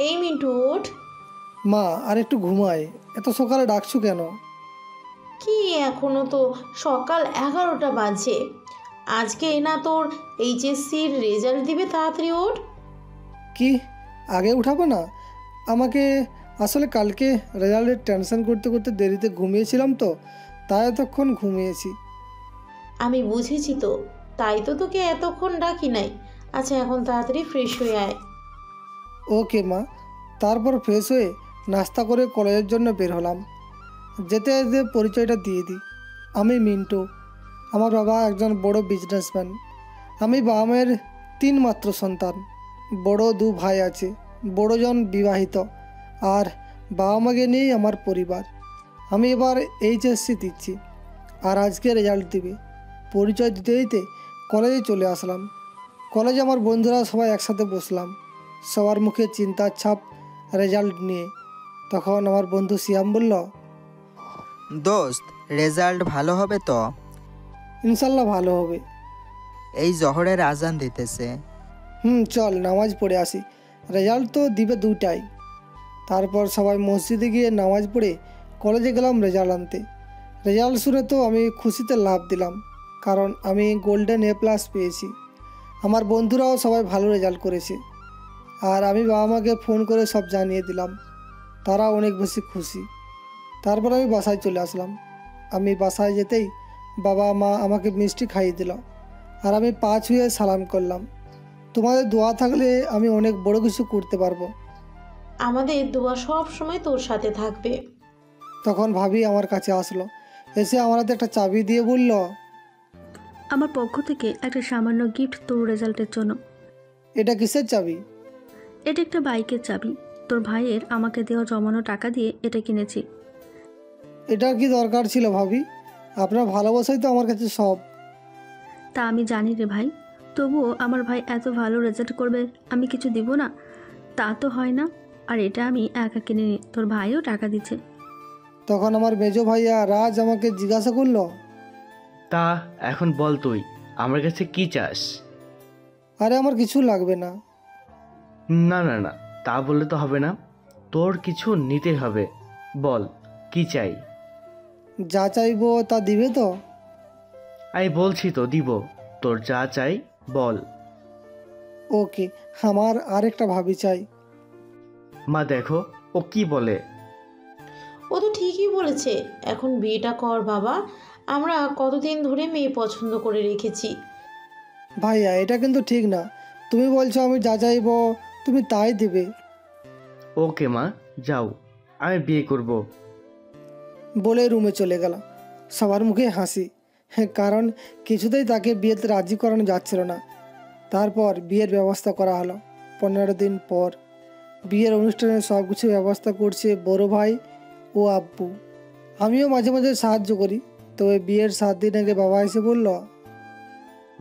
এই মিন্টু ওঠ। মা আর একটু ঘুমাই, এত সকালে ডাকছো কেন? কি এখনো তো সকাল 11টা বাজে। আজকে না তোর এইচএসসির রেজাল্ট দিবে, তাড়াতাড়ি ওঠ। কি আগে উঠাবো না আমাকে? আসলে কালকে রেজাল্টের টেনশন করতে করতে দেরিতে ঘুমিয়েছিলাম, তো তাই এতক্ষণ ঘুমিয়েছি। আমি বুঝেছি তো, তাই তো তোকে এতক্ষণ ডাকি নাই। আচ্ছা এখন তাড়াতাড়ি ফ্রেশ হয়ে আয়। ওকে মা। তারপর ফ্রেশ হয়ে নাস্তা করে কলেজের জন্য বের হলাম। যেতে যেতে পরিচয়টা দিয়ে দিই, আমি মিন্টু। আমার বাবা একজন বড় বিজনেসম্যান। আমি বাবা মায়ের 3 মাত্র সন্তান। বড় 2 ভাই আছে, বড়জন বিবাহিত, আর বাবা মাকে নিয়েই আমার পরিবার। আমি এবার এইচএসসি দিচ্ছি, আর আজকে রেজাল্ট দিবে। পরিচয় দিতে দিতে কলেজে চলে আসলাম। কলেজে আমার বন্ধুরা সবাই একসাথে বসলাম, সবার মুখে চিন্তার ছাপ রেজাল্ট নিয়ে। তখন আমার বন্ধু সিয়াম বলল, দোস্ত, রেজাল্ট ভালো হবে তো? ইনশাল্লাহ ভালো হবে। এই জহরের আজান দিতেছে। চল নামাজ পড়ে আসি, রেজাল্ট তো দিবে 2টায়। তারপর সবাই মসজিদে গিয়ে নামাজ পড়ে কলেজে গেলাম রেজাল্ট আনতে। রেজাল্ট শুনে তো আমি খুশিতে লাফ দিলাম, কারণ আমি গোল্ডেন A+ পেয়েছি। আমার বন্ধুরাও সবাই ভালো রেজাল্ট করেছে, আর আমি বাবা মাকে ফোন করে সব জানিয়ে দিলাম। তারা অনেক বেশি খুশি। তারপর আমি বাসায় চলে আসলাম। আমি বাসায় যেতেই বাবা মা আমাকে মিষ্টি খাইয়ে দিল, আর আমি পা ছুঁয়ে সালাম করলাম। তোমাদের দোয়া থাকলে আমি অনেক বড় কিছু করতে পারবো। আমাদের দোয়া সব সময় তোর সাথে থাকবে। তখন ভাবি আমার কাছে আসলো, এসে আমার হাতে একটা চাবি দিয়ে বলল, আমার পক্ষ থেকে একটা সামান্য গিফট তোর রেজাল্টের জন্য। এটা কিসের চাবি? এটা একটা বাইকের চাবি। তোর ভাইয়ের আমাকে দেওয়া জমানো টাকা দিয়ে এটা কিনেছি। এটার কি দরকার ছিল ভাবি? আপনার ভালোবাসাই তো আমার কাছে সব। তা আমি জানি রে ভাই, তবুও আমার ভাই এত ভালো রেজাল্ট করবে আমি কিছু দিব না, তা তো হয় না। আর এটা আমি একা কিনে নি, তোর ভাইও টাকা দিচ্ছে। তখন আমার মেজো ভাইয়া রাজ আমাকে জিজ্ঞাসা করলো, তা এখন বল তুই আমার কাছে কি চাস? আরে আমার কিছু লাগবে না। না না না, তা বললে তো হবে না, তোর কিছু নিতে হবে। বল কি চাই? যা চাইবো তা দিবে তো? আমি বলছি তো দিব, তোর যা চাই বল। ওকে, আমার আরেকটা ভাবি চাই। মা দেখো ও কি বলে। ও তো ঠিকই বলেছে, এখন বিয়েটা কর বাবা। আমরা কতদিন ধরে মেয়ে পছন্দ করে রেখেছি। ভাইয়া এটা কিন্তু ঠিক না। তুমি বলছো আমি যা চাইবো তুমি তাই দেবে। ওকে মা, যাও, আমি বিয়ে করব। বলে রুমে চলে গেল। সবার মুখে হাসি, কারণ কিছুতেই তাকে বিয়েতে রাজি করানো যাচ্ছিল না। তারপর বিয়ের ব্যবস্থা করা হলো। 15 দিন পর বিয়ের অনুষ্ঠানে সব কিছু ব্যবস্থা করছে বড় ভাই ও আব্বু। আমিও মাঝে মাঝে সাহায্য করি। তবে বিয়ের 7 দিন আগে বাবা এসে বলল,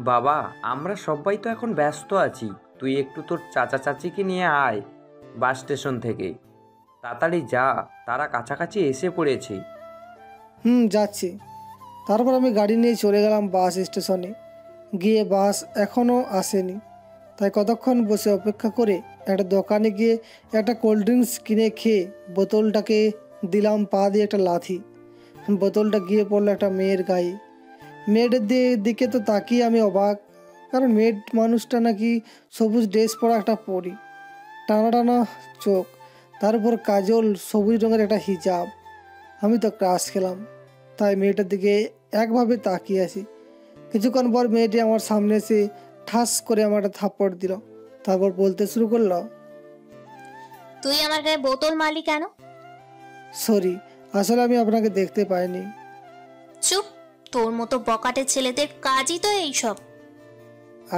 বাবা, আমরা সবাই তো এখন ব্যস্ত আছি, তুই একটু তোর চাচা চাচিকে নিয়ে আয় বাস স্টেশন থেকে। তাড়াতাড়ি যা, তারা কাছাকাছি এসে পড়েছে। যাচ্ছি। তারপর আমি গাড়ি নিয়ে চলে গেলাম বাস স্টেশনে। গিয়ে বাস এখনও আসেনি, তাই কতক্ষণ বসে অপেক্ষা করে একটা দোকানে গিয়ে একটা কোল্ড ড্রিঙ্কস কিনে খেয়ে বোতলটাকে দিলাম পা দিয়ে একটা লাথি। বোতলটা গিয়ে পড়লো একটা মেয়ের গায়ে। মেয়েটার দিকে তো তাকিয়ে আমি অবাক, কারণ মেয়ে মানুষটা নাকি সবুজ ড্রেস পরা একটা পরি, টানা টানা চোখ, তার উপর কাজল, সবুজ রঙের একটা হিজাব। আমি তো ক্রাশ খেলাম, তাই মেয়েটার দিকে একভাবে তাকিয়ে আছি। কিছুক্ষণ পর মেয়েটি আমার সামনে এসে ঠাস করে আমার একটা থাপ্পড় দিল। তারপর বলতে শুরু করলো, তুই আমার গায়ে বোতল মারলি কেন? সরি, আসলে আমি আপনাকে দেখতে পাইনি। চুপ, তোর মতো বকাটে ছেলেদের কাজই তো এইসব।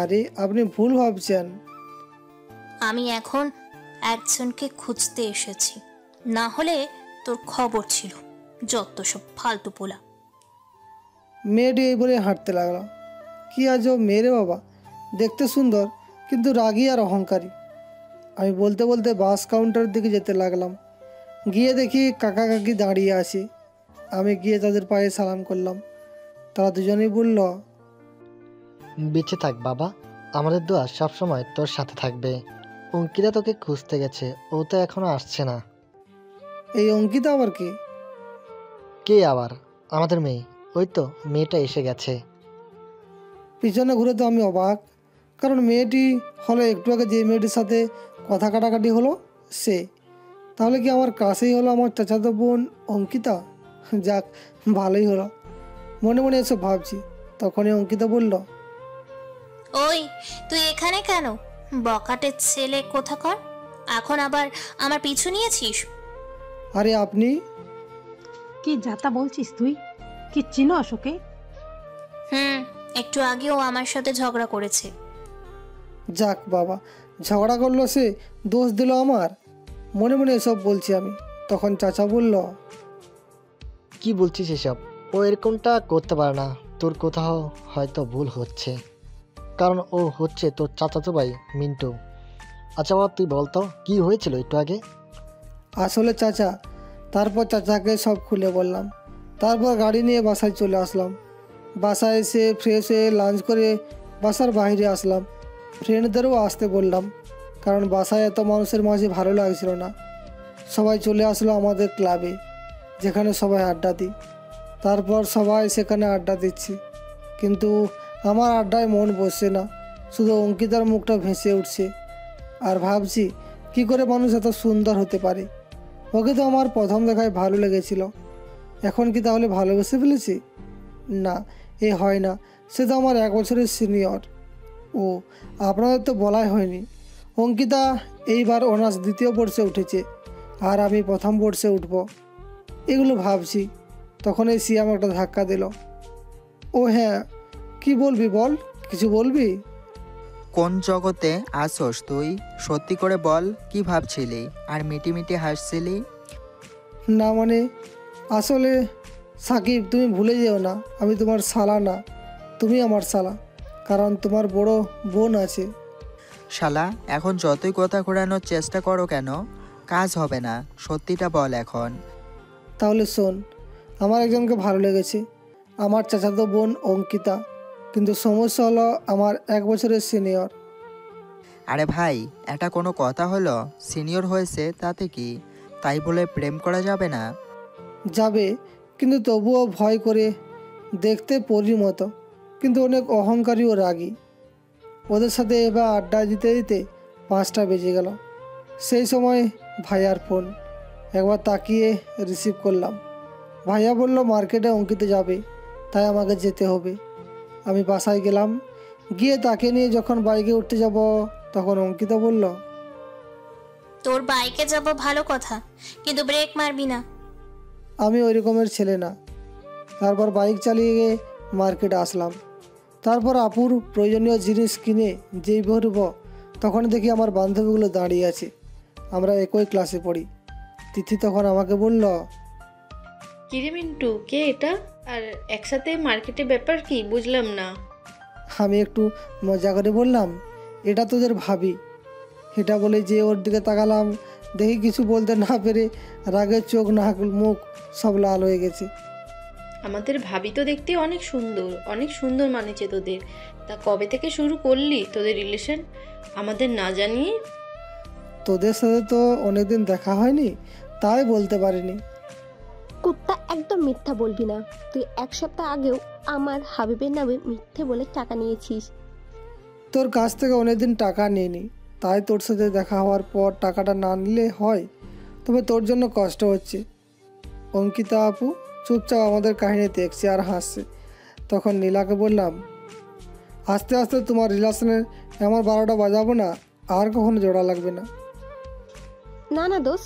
আরে আপনি ভুল ভাবছেন। আমি এখন একজনকে খুঁজতে এসেছি, না হলে তোর খবর ছিল। যত সব ফালতু পোলা। মেয়েটি এই বলে হাঁটতে লাগলো। কি আজব মেয়ে বাবা, দেখতে সুন্দর কিন্তু রাগী আর অহংকারী। আমি বলতে বলতে বাস কাউন্টারের দিকে যেতে লাগলাম। গিয়ে দেখি কাকা কাকি দাঁড়িয়ে আছে। আমি গিয়ে তাদের পায়ে সালাম করলাম। তারা দুজনেই বলল, বেঁচে থাক বাবা, আমাদের দোয়া সবসময় তোর সাথে থাকবে। অঙ্কিতা তোকে খুঁজতে গেছে, ও তো এখনো আসছে না। এই অঙ্কিতা আবার কে? কে আবার? আমাদের মেয়ে। ওই তো মেয়েটা এসে গেছে। পিছনে ঘুরে তো আমি অবাক, কারণ মেয়েটি হলো একটু আগে যে মেয়েটির সাথে কথা কাটাকাটি হলো সে। তাহলে কি আমার কাছেই হলো আমার চাচাতো বোন অঙ্কিতা? যাক, ভালোই হলো। মনে মনে এসব ভাবছি, তখনই অঙ্কিতা বলল, ওই তুই এখানে কেন? বকাটের ছেলে কোথাকার, এখন আবার আমার পিছু নিয়েছিস? আরে আপনি? কি যাতা বলছিস তুই? কি চিনোস ওকে? একটু আগেও আমার সাথে ঝগড়া করেছে। যাক বাবা, ঝগড়া করলো সে, দোষ দিল আমার। মনে মনে এসব বলছি আমি, তখন চাচা বলল, কি বলছিস এসব? ও এরকমটা করতে পারে না। তোর কোথাও হয়তো ভুল হচ্ছে, কারণ ও হচ্ছে তোর চাচাতো ভাই মিন্টু। আচ্ছা বাবা, তুই বলতো কি হয়েছিল একটু আগে? আসলে চাচা, তারপর চাচাকে সব খুলে বললাম। তারপর গাড়ি নিয়ে বাসায় চলে আসলাম। বাসায় এসে ফ্রেশ হয়ে লাঞ্চ করে বাসার বাইরে আসলাম। ফ্রেন্ডদেরও আসতে বললাম, কারণ বাসায় এত মানুষের মাঝে ভালো লাগছিল না। সবাই চলে আসলো আমাদের ক্লাবে, যেখানে সবাই আড্ডা দিই। তারপর সবাই সেখানে আড্ডা দিচ্ছি, কিন্তু আমার আড্ডায় মন বসছে না। শুধু অঙ্কিতার মুখটা ভেসে উঠছে, আর ভাবছি কি করে মানুষ এত সুন্দর হতে পারে। ওকে তো আমার প্রথম দেখায় ভালো লেগেছিল, এখন কি তাহলে ভালোবেসে ফেলেছি? না, এ হয় না। সে তো আমার 1 বছরের সিনিয়র। ও, আপনাদের তো বলাই হয়নি, অঙ্কিতা এইবার অনার্স 2য় বর্ষে উঠেছে, আর আমি প্রথম বর্ষে উঠব। এগুলো ভাবছি, তখন এই সিয়াম একটা ধাক্কা দিল। ও হ্যাঁ, কি বলবি বল, কিছু বলবি? কোন জগতে আসোস তুই? সত্যি করে বল, কি ভাবছিলি আর মিটি মিটি হাসছিলি? না মানে, আসলে সাকিব, তুমি ভুলে যেও না, আমি তোমার শালা না, তুমি আমার শালা, কারণ তোমার বড় বোন আছে। শালা, এখন যতই কথা ঘোরানোর চেষ্টা করো কেন, কাজ হবে না। সত্যিটা বল এখন। তাহলে শোন, আমার একজনকে ভালো লেগেছে, আমার চাচাতো বোন অঙ্কিতা, কিন্তু সমস্যা হলো আমার 1 বছরের সিনিয়র। আরে ভাই, এটা কোনো কথা হলো? সিনিয়র হয়েছে তাতে কি? তাই বলে প্রেম করা যাবে না? যাবে, কিন্তু তবুও ভয় করে। দেখতে পরীর মতো, কিন্তু অনেক অহংকারী ও রাগী। ওদের সাথে এবার আড্ডা দিতে দিতে 5টা বেজে গেল। সেই সময় ভাইয়ার ফোন। একবার তাকিয়ে রিসিভ করলাম। ভাইয়া বলল মার্কেটে অঙ্কিতে যাবে, তাই আমাকে যেতে হবে। আমি বাসায় গেলাম, গিয়ে তাকে নিয়ে যখন বাইকে উঠতে যাব, তখন অঙ্কিতা বলল, তোর বাইকে যাব ভালো কথা, কিন্তু ব্রেক মারবি না। আমি ওই রকমের ছেলে না। তারপর বাইক চালিয়ে গিয়ে মার্কেটে আসলাম। তারপর আপুর প্রয়োজনীয় জিনিস কিনে যেই বেরোব, তখন দেখি আমার বান্ধবীগুলো দাঁড়িয়ে আছে। আমরা একই ক্লাসে পড়ি। তিথি তখন আমাকে বলল, কিরে মিন্টু, কে এটা? আর একসাথে মার্কেটে ব্যাপার কি, বুঝলাম না। আমি একটু মজা করে বললাম, এটা তোদের ভাবি। এটা বলে যে ওর দিকে তাকালাম, দেখি কিছু বলতে না পেরে রাগের চোখ, নাক, মুখ সব লাল হয়ে গেছে। আমাদের ভাবি তো দেখতে অনেক সুন্দর, অনেক সুন্দর মানেছে তোদের। তা কবে থেকে শুরু করলি তোদের রিলেশন, আমাদের না জানিয়ে? তোদের সাথে তো অনেকদিন দেখা হয়নি, তাই বলতে পারিনি। কুত্তা, একদম মিথ্যা বলবি না। তুই 1 সপ্তাহ আগেও আমার হাবিবের নামে মিথ্যে বলে টাকা নিয়েছিস। তোর কাছ থেকে অনেকদিন টাকা নিইনি, তাই তোর সাথে দেখা হওয়ার পর টাকাটা না নিলে হয়, তবে তোর জন্য কষ্ট হচ্ছে। অঙ্কিতা আপু চুপচাপ আমাদের কাহিনী দেখছে আর হাসছে। তখন নীলাকে বললাম, আস্তে আস্তে তোমার রিলেশনের এমন 12টা বাজাবো না, আর কখনো জোড়া লাগবে না। না না দোষ,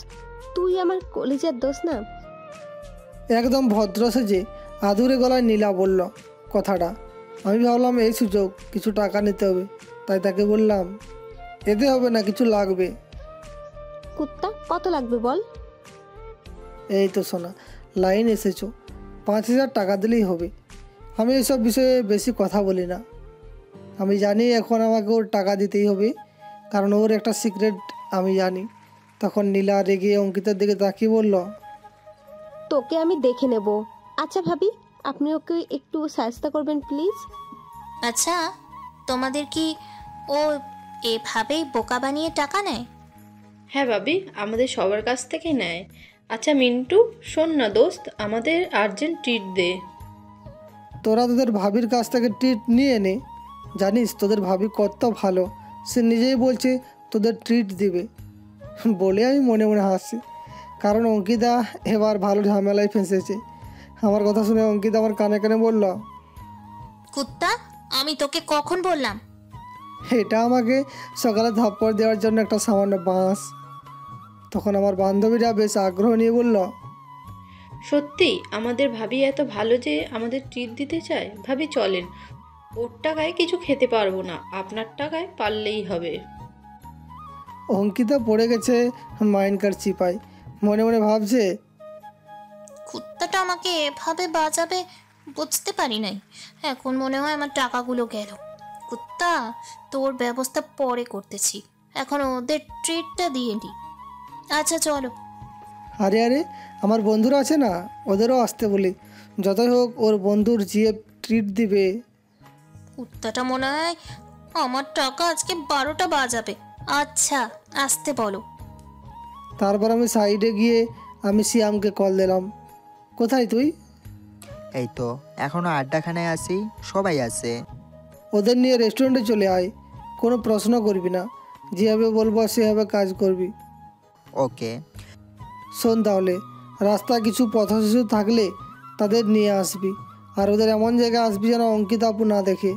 তুই আমার কলিজার দোষ না। একদম ভদ্র সেজে আদুরে গলায় নীলা বলল কথাটা। আমি ভাবলাম এই সুযোগ, কিছু টাকা নিতে হবে, তাই তাকে বললাম, এতে হবে না, কিছু লাগবে। কুত্তা, কত লাগবে বল? এই তো শোনা, লাইন এসেছো, 5000 টাকা দিলেই হবে। আমি এইসব বিষয়ে বেশি কথা বলি না। আমি জানি এখন আমাকে ওর টাকা দিতেই হবে, কারণ ওর একটা সিক্রেট আমি জানি। তখন নীলা রেগে অঙ্কিতার দিকে তাকিয়ে বলল, তোকে আমি দেখে নেব। আচ্ছা ভাবি, আপনি ওকে একটু সাহায্য করবেন প্লিজ। আচ্ছা, তোমাদের কি ও এভাবেই বোকা বানিয়ে টাকা নেয়? হ্যাঁ ভাবি, আমাদের সবার কাছ থেকে নেয়। আচ্ছা মিন্টু, শোন না দোস্ত, আমাদের আর্জেন্ট ট্রিট দে। তোরা তোদের ভাবির কাছ থেকে ট্রিট নিয়ে নে। জানিস তোদের ভাবি কত ভালো, সে নিজেই বলছে তোদের ট্রিট দিবে। বলে আমি মনে মনে হাসছি, কারণ অঙ্কিতা এবার ভালো ঝামেলায় ফেঁসেছে। আমার কথা শুনে অঙ্কিতা আমার কানে কানে বলল, কুত্তা, আমি তোকে কখন বললাম? এটা আমাকে সকালে থাপ্পড় দেওয়ার জন্য একটা সামান্য বাঁশ। তখন আমার বান্ধবীরা বেশ আগ্রহ নিয়ে বলল, সত্যি আমাদের ভাবি এত ভালো যে আমাদের ট্রিট দিতে চায়? ভাবি চলেন, ওর টাকায় কিছু খেতে পারবো না, আপনার টাকায় পারলেই হবে। অঙ্কিতা পড়ে গেছে মাইনকার চিপায়, মনে মনে ভাবছে, কুত্তাটা আমাকে এভাবে বাজাবে বুঝতে পারি নাই। এখন মনে হয় আমার টাকাগুলো গেল। কুত্তা, তোর ব্যবস্থা পরে করতেছি, এখন ওদের ট্রিটটা দিয়ে নি। আচ্ছা চলো। আরে আরে আমার বন্ধুরা আছে না, ওদেরও আসতে বলি। যতই হোক ওর বন্ধুর জিএফ ট্রিট দিবে। কুত্তাটা মনে হয় আমার টাকা আজকে 12টা বাজাবে। আচ্ছা আসতে বলো। তারপর আমি সাইডে গিয়ে আমি সিয়ামকে কল দিলাম, কোথায় তুই? এই তো এখনো আড্ডাখানায় আছি, সবাই আছে। ওদের নিয়ে রেস্টুরেন্টে চলে আয়, কোনো প্রশ্ন করবি না, যেভাবে বলবো সেভাবে কাজ করবি। ওকে। শোন তাহলে, রাস্তায় কিছু পথশিশু থাকলে তাদের নিয়ে আসবি, আর ওদের এমন জায়গায় আসবি যেন অঙ্কিতা আপু না দেখে।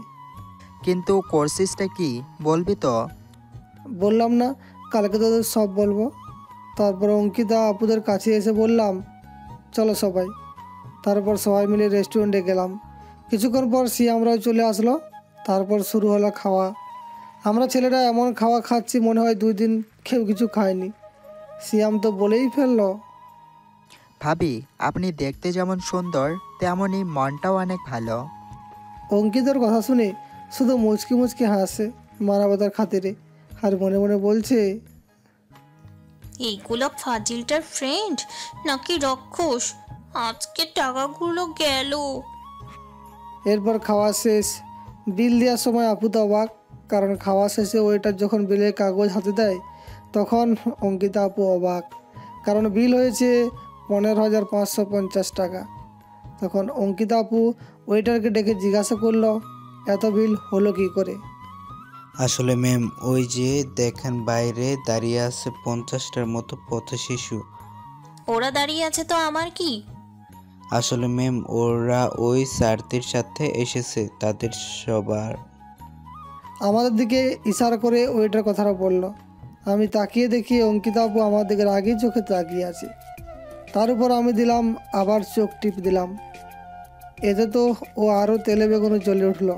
কিন্তু কোর্সেসটা কি বলবি তো? বললাম না, কালকে তোদের সব বলবো। তারপর অঙ্কিতা আপুদের কাছে এসে বললাম, চলো সবাই। তারপর সবাই মিলে রেস্টুরেন্টে গেলাম। কিছুক্ষণ পর সিয়ামরাও চলে আসলো। তারপর শুরু হলো খাওয়া। আমরা ছেলেরা এমন খাওয়া খাচ্ছি মনে হয় 2 দিন কেউ কিছু খায়নি। সিয়াম তো বলেই ফেললো, ভাবি আপনি দেখতে যেমন সুন্দর তেমনই মনটাও অনেক ভালো। অঙ্কিতার কথা শুনে শুধু মুচকি মুচকি হাসে মানবতার খাতিরে, আর মনে মনে বলছে, এইগুলো ফাজিলটার ফ্রেন্ড নাকি রক্ষস? আজকে টাকাগুলো গেল। এরপর খাওয়া শেষ। বিল দেওয়ার সময় আপু তো অবাক, কারণ খাওয়া শেষে ওয়েটার যখন বিলের কাগজ হাতে দেয় তখন অঙ্কিতা আপু অবাক, কারণ বিল হয়েছে 15,550 টাকা। তখন অঙ্কিতা আপু ওয়েটারকে ডেকে জিজ্ঞাসা করলো, এত বিল হলো কি করে? আসলে ম্যাম, ওই যে দেখেন বাইরে দাঁড়িয়ে আছে 50টার মতো পথ শিশু। ওরা দাঁড়িয়ে আছে তো আমার কি? আসলে ম্যাম, ওরা ওই স্যারদের সাথে এসেছে, তাদের সবার। আমাদের দিকে ইশারা করে ওয়েটার কথাটা বলল। আমি তাকিয়ে দেখি অঙ্কিতা আপু আমার দিকে রাগি চোখে তাকিয়ে আছে। তার উপর আমি দিলাম আবার চোখ টিপ দিলাম। এতে তো ও আরও তেলে বেগুনে জ্বলে উঠল।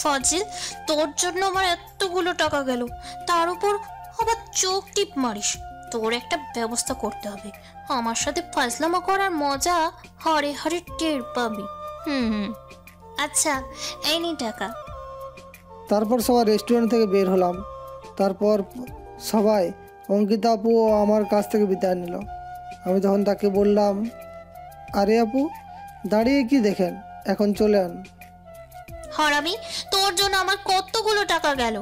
ফাজিল, তোর জন্য আমার এতগুলো টাকা গেল, তার উপর আবার চোখ টিপ মারিস। তোর একটা ব্যবস্থা করতে হবে। আমার সাথে ফাজলামা করার মজা হারে হারে টের পাবি। আচ্ছা এই নি টাকা। তারপর সবাই রেস্টুরেন্ট থেকে বের হলাম। তারপর সবাই অঙ্কিতা আপু আমার কাছ থেকে বিদায় নিল। আমি তখন তাকে বললাম, আরে আপু দাঁড়িয়ে কি দেখেন, এখন চলে আন। হারামি, তোর জন্য আমার কতগুলো টাকা গেল।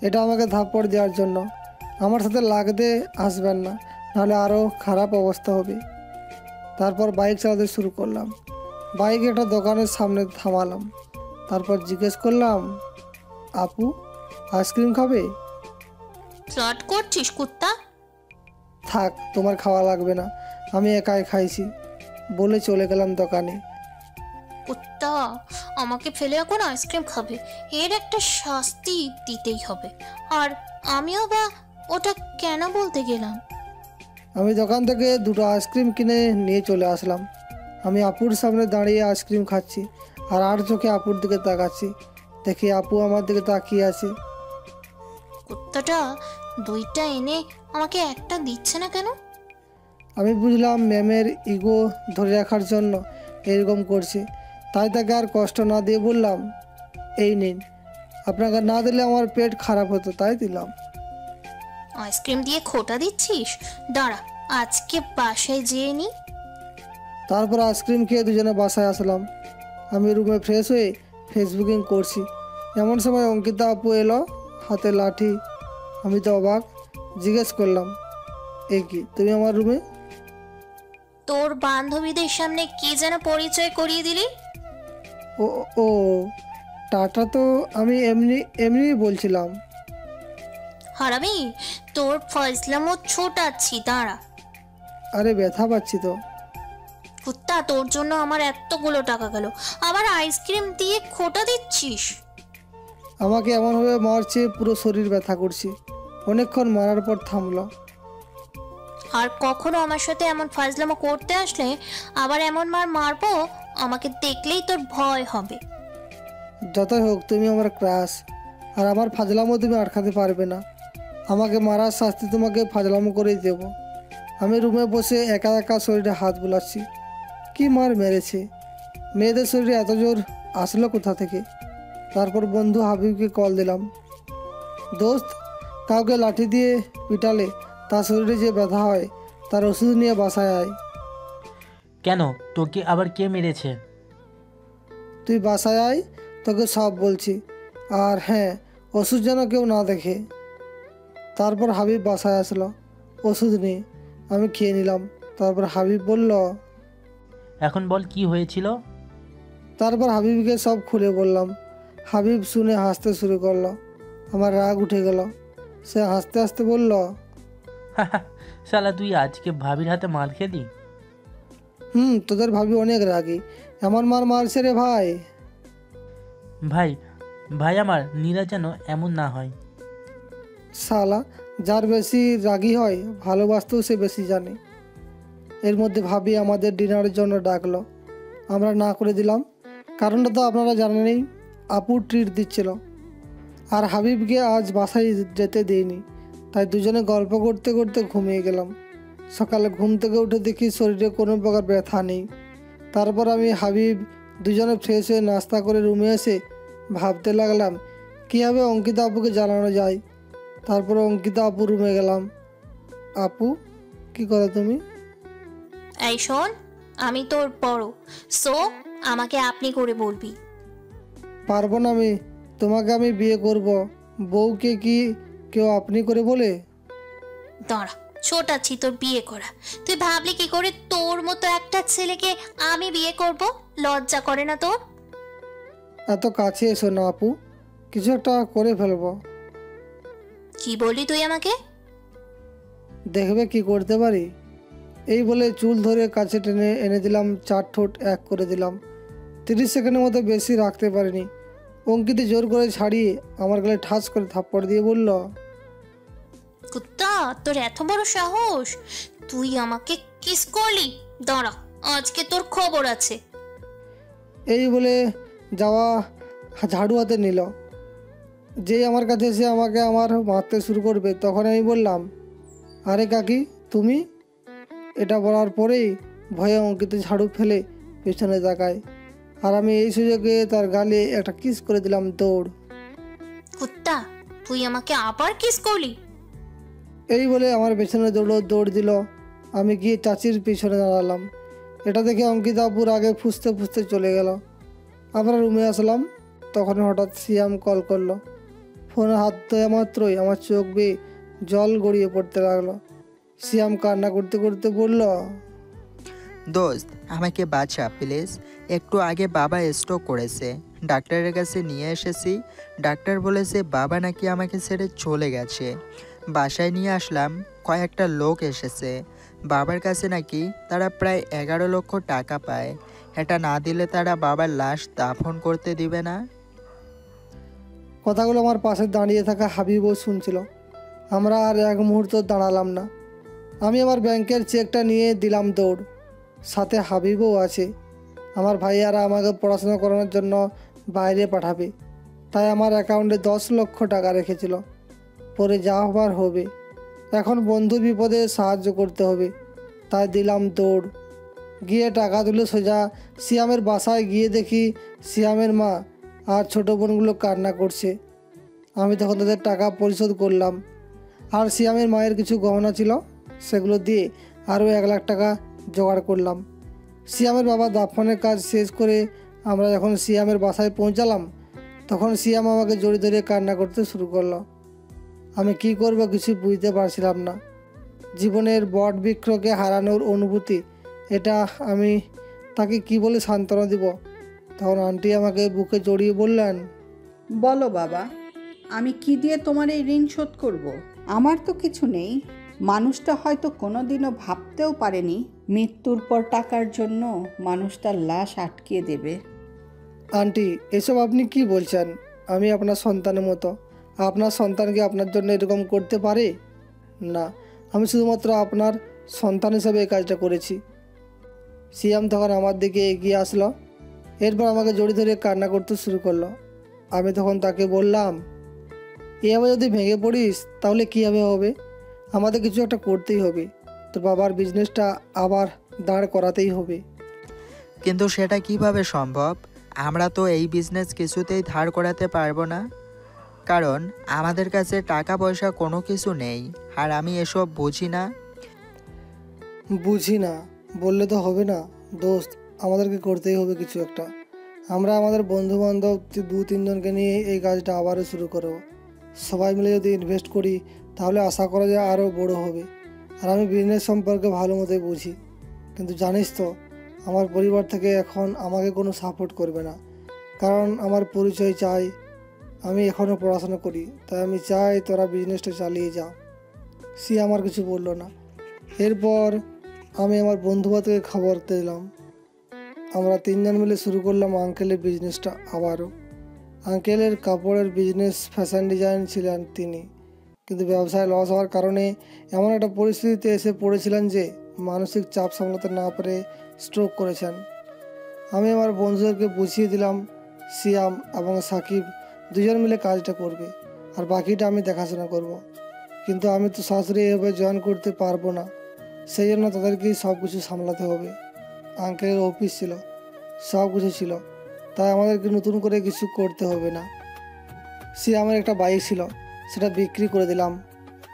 এটা আমাকে থাপ্পড় দেওয়ার জন্য। আমার সাথে লাগতে আসবেন না, নাহলে আরও খারাপ অবস্থা হবে। তারপর বাইক চালাতে শুরু করলাম। বাইক একটা দোকানের সামনে থামালাম। তারপর জিজ্ঞেস করলাম, আপু আইসক্রিম খাবে? ফ্লার্ট করছিস কুত্তা? থাক, তোমার খাওয়া লাগবে না, আমি একাই খাইছি বলে চলে গেলাম দোকানে। কুত্তা আমাকে ফেলে এখন আইসক্রিম খাবে, এর একটা শাস্তি দিতেই হবে। আর আমিও বা ওটা কেন বলতে গেলাম? আমি দোকান থেকে 2টো আইসক্রিম কিনে নিয়ে চলে আসলাম। আমি আপুর সামনে দাঁড়িয়ে আইসক্রিম খাচ্ছি আর চোখে আপুর দিকে তাকাচ্ছি। দেখি আপু আমার দিকে তাকিয়ে আছে। কুত্তাটা 2টা এনে আমাকে একটা দিচ্ছে না কেন? আমি বুঝলাম ম্যামের ইগো ধরে রাখার জন্য এরকম করছে, তাই তাকে আর কষ্ট না দিয়ে বললাম, এই নিন। আপনাকে না দিলে আমার পেট খারাপ হতো, তাই দিলাম। আইসক্রিম দিয়ে খোটা দিচ্ছিস? দাঁড়া, আজকে বাসায় যেয়ে নি। তারপর আইসক্রিম খেয়ে দুজনে বাসায় আসলাম। আমি রুমে ফ্রেশ হয়ে ফেসবুকিং করছি। এমন সময় অঙ্কিতা আপু এলো, হাতে লাঠি। আমি তো অবাক, জিজ্ঞেস করলাম, এ কি তুমি আমার রুমে? তোর বান্ধবীদের সামনে কি যেন পরিচয় করিয়ে দিলি? ও ও টাটা তো আমি এমনি এমনি বলছিলাম। হারামি, তোর ফজলামো ছোটাচ্ছি, দাঁড়া। আরে ব্যথা পাচ্ছি তো। কুত্তা, তোর জন্য আমার এতগুলো টাকা গেল, আবার আইসক্রিম দিয়ে খোটা দিচ্ছিস। আমাকে এমনভাবে মারছে পুরো শরীর ব্যথা করছে। অনেকক্ষণ মারার পর থামলো। আর কখনো আমার সাথে এমন ফাজলামো করতে আসলে আবার এমন মার মারবো, আমাকে দেখলেই তোর ভয় হবে। যতই হোক তুমি আমার ক্রাশ, আর আমার ফাজলামো তুমি আটকাতে পারবে না। আমাকে মারার শাস্তি তোমাকে ফাজলামো করেই দেব। আমি রুমে বসে একা একা শরীরে হাত বুলাচ্ছি। কি মার মেরেছে! মেয়েদের শরীরে এত জোর আসলো কোথা থেকে? তারপর বন্ধু হাবিবকে কল দিলাম। দোস্ত, কাউকে লাঠি দিয়ে পিটালে তার শরীরে যে ব্যথা হয়, তার ওষুধ নিয়ে বাসায় আয়। কেন, তোকে আবার কে মেরেছে? তুই বাসায় আয়, তোকে সব বলছি। আর হ্যাঁ, ওষুধ যেন কেউ না দেখে। তারপর হাবিব বাসায় আসলো ওষুধ নিয়ে। আমি খেয়ে নিলাম। তারপর হাবিব বলল, এখন বল কি হয়েছিল? তারপর হাবিবকে সব খুলে বললাম। হাবিব শুনে হাসতে শুরু করলো। আমার রাগ উঠে গেল। সে হাসতে হাসতে বলল, শালা তুই আজকে ভাবির হাতে মার খেলি? তোদের ভাবি অনেক রাগী, এমন মার মারছে রে ভাই। ভাই ভাই আমার নীরা যেন এমন না হয়। শালা, যার বেশি রাগী হয় ভালোবাসতেও সে বেশি জানে। এর মধ্যে ভাবি আমাদের ডিনারের জন্য ডাকলো। আমরা না করে দিলাম। কারণটা তো আপনারা জানেনই, আপু ট্রিট দিচ্ছিল। আর হাবিবকে আজ বাসায় যেতে দিইনি, তাই দুজনে গল্প করতে করতে ঘুমিয়ে গেলাম। সকালে ঘুম থেকে উঠে দেখি শরীরে কোনো প্রকার ব্যথা নেই। তারপর আমি হাবিব দুজনে ফ্রেশ হয়ে নাস্তা করে রুমে এসে ভাবতে লাগলাম কীভাবে অঙ্কিতা আপুকে জানানো যায়। তারপর অঙ্কিতা আপু রুমে গেলাম। আপু, কি করো তুমি? এই শোন, আমি তোর বড়, সো আমাকে আপনি করে বলবি। পারবো না আমি, তোমাকে আমি বিয়ে করব। বউকে কি কেউ আপনি করে বলে? দাঁড়া, ছোটাচ্ছি তোর বিয়ে করা। তুই ভাবলি কি করে তোর মতো একটা ছেলেকে আমি বিয়ে করব? লজ্জা করে না তোর? এত কাছে এসো না আপু, কিছু একটা করে ফেলবো। কি বললি তুই আমাকে? দেখবে কি করতে পারি। এই বলে চুল ধরে কাছে টেনে এনে দিলাম, 4 ঠোঁট এক করে দিলাম। 30 সেকেন্ডের মতো বেশি রাখতে পারিনি। অঙ্কিতে জোর করে ছাড়িয়ে আমার গালে ঠাস করে থাপ্পড় দিয়ে বলল, কুত্তা, তোর এত বড় সাহস! তুই আমাকে কিস করলি? দাঁড়া, আজকে তোর খবর আছে। এই বলে যাওয়া ঝাড়ু হাতে নিল। যেই আমার কাছে এসে আমাকে মারতে শুরু করবে, তখন আমি বললাম, আরে কাকি তুমি? এটা বলার পরেই ভয়ে অঙ্কিতে ঝাড়ু ফেলে পেছনে তাকায়। আর আমি এই সুযোগে তার গালে একটা কিস করে দিলাম। দৌড়! কুত্তা, তুই আমাকে আবার কিস করলি? এই বলে আমার পেছনে দৌড় দিল। আমি গিয়ে চাচির পিছনে দাঁড়ালাম। এটা দেখে অঙ্কিতা আপুর আগে ফুসতে ফুসতে চলে গেল। আমরা রুমে আসলাম, তখন হঠাৎ সিয়াম কল করলো। ফোনে হাত দেওয়া মাত্রই আমার চোখ বেয়ে জল গড়িয়ে পড়তে লাগলো। সিয়াম কান্না করতে করতে বলল, দোস্ত, আমাকে বাঁচা প্লিজ। একটু আগে বাবা স্ট্রোক করেছে, ডাক্তারের কাছে নিয়ে এসেছি। ডাক্তার বলেছে বাবা নাকি আমাকে ছেড়ে চলে গেছে। বাসায় নিয়ে আসলাম, কয়েকটা লোক এসেছে। বাবার কাছে নাকি তারা প্রায় 11 লক্ষ টাকা পায়। এটা না দিলে তারা বাবার লাশ দাফন করতে দিবে না। কথাগুলো আমার পাশে দাঁড়িয়ে থাকা হাবিবও শুনছিল। আমরা আর এক মুহূর্ত দাঁড়ালাম না। আমি আমার ব্যাংকের চেকটা নিয়ে দিলাম দৌড়। সাথে হাবিবও আছে। আমার ভাইয়ারা আমাকে পড়াশোনা করানোর জন্য বাইরে পাঠাবে, তাই আমার অ্যাকাউন্টে 10 লক্ষ টাকা রেখেছিল। পরে যা হবার হবে। এখন বন্ধুর বিপদে সাহায্য করতে হবে, তাই দিলাম দৌড়। গিয়ে টাকা তুলে সোজা সিয়ামের বাসায় গিয়ে দেখি সিয়ামের মা আর ছোটো বোনগুলো কান্না করছে। আমি তখন তাদের টাকা পরিশোধ করলাম। আর সিয়ামের মায়ের কিছু গহনা ছিল, সেগুলো দিয়ে আরও 1 লাখ টাকা জোগাড় করলাম। সিয়ামের বাবা দাফনের কাজ শেষ করে আমরা যখন সিয়ামের বাসায় পৌঁছালাম, তখন সিয়াম আমাকে জড়িয়ে ধরে কান্না করতে শুরু করলো। আমি কি করব কিছু বুঝতে পারছিলাম না। জীবনের বট বৃক্ষকে হারানোর অনুভূতি, এটা আমি তাকে কি বলে সান্ত্বনা দিব? তখন আন্টি আমাকে বুকে জড়িয়ে বললেন, বলো বাবা, আমি কি দিয়ে তোমার এই ঋণ শোধ করব? আমার তো কিছু নেই। মানুষটা হয়তো কোনোদিনও ভাবতেও পারেনি মৃত্যুর পর টাকার জন্য মানুষটার লাশ আটকিয়ে দেবে। আন্টি, এসব আপনি কি বলছেন? আমি আপনার সন্তানের মতো। আপনার সন্তানকে আপনার জন্য এরকম করতে পারে না। আমি শুধুমাত্র আপনার সন্তান হিসাবে এই কাজটা করেছি। সিয়াম তখন আমার দিকে এগিয়ে আসলো। এরপর আমাকে জড়িয়ে ধরে কান্না করতে শুরু করলো। আমি তখন তাকে বললাম, এভাবে যদি ভেঙে পড়িস তাহলে কীভাবে হবে? আমাদের কিছু একটা করতেই হবে। তোর বাবার বিজনেসটা আবার দাঁড় করাতেই হবে। কিন্তু সেটা কিভাবে সম্ভব? আমরা তো এই বিজনেস কিছুতেই ধার করাতে পারবো না, কারণ আমাদের কাছে টাকা পয়সা কোনো কিছু নেই। আর আমি এসব বুঝি না। বুঝি না বললে তো হবে না দোস্ত, আমাদেরকে করতেই হবে কিছু একটা। আমরা আমাদের বন্ধু বান্ধব 2-3 জনকে নিয়ে এই কাজটা আবারও শুরু করব। সবাই মিলে যদি ইনভেস্ট করি তাহলে আশা করা যায় আরও বড় হবে। আর আমি বিজনেস সম্পর্কে ভালো মতোই বুঝি, কিন্তু জানিস তো আমার পরিবার থেকে এখন আমাকে কোনো সাপোর্ট করবে না, কারণ আমার পরিচয় চাই। আমি এখনও পড়াশোনা করি, তাই আমি চাই তোরা বিজনেসটা চালিয়ে যা। সে আমার কিছু বললো না। এরপর আমি আমার বন্ধু বান্ধবকে খবর দিলাম। আমরা 3 জন মিলে শুরু করলাম আঙ্কেলের বিজনেসটা আবারও। আঙ্কেলের কাপড়ের বিজনেস, ফ্যাশন ডিজাইন ছিলেন তিনি, কিন্তু ব্যবসায় লস হওয়ার কারণে এমন একটা পরিস্থিতিতে এসে পড়েছিলেন যে মানসিক চাপ সামলাতে না পেরে স্ট্রোক করেছেন। আমি আমার বন্ধুদেরকে বুঝিয়ে দিলাম সিয়াম এবং সাকিব 2 জন মিলে কাজটা করবে, আর বাকিটা আমি দেখাশোনা করব। কিন্তু আমি তো সরাসরি এভাবে জয়েন করতে পারবো না, সেই জন্য তাদেরকেই সব কিছু সামলাতে হবে। আঙ্কেলের অফিস ছিল, সব কিছু ছিল, তাই আমাদেরকে নতুন করে কিছু করতে হবে না। সিয়ামের একটা বাইক ছিল, সেটা বিক্রি করে দিলাম,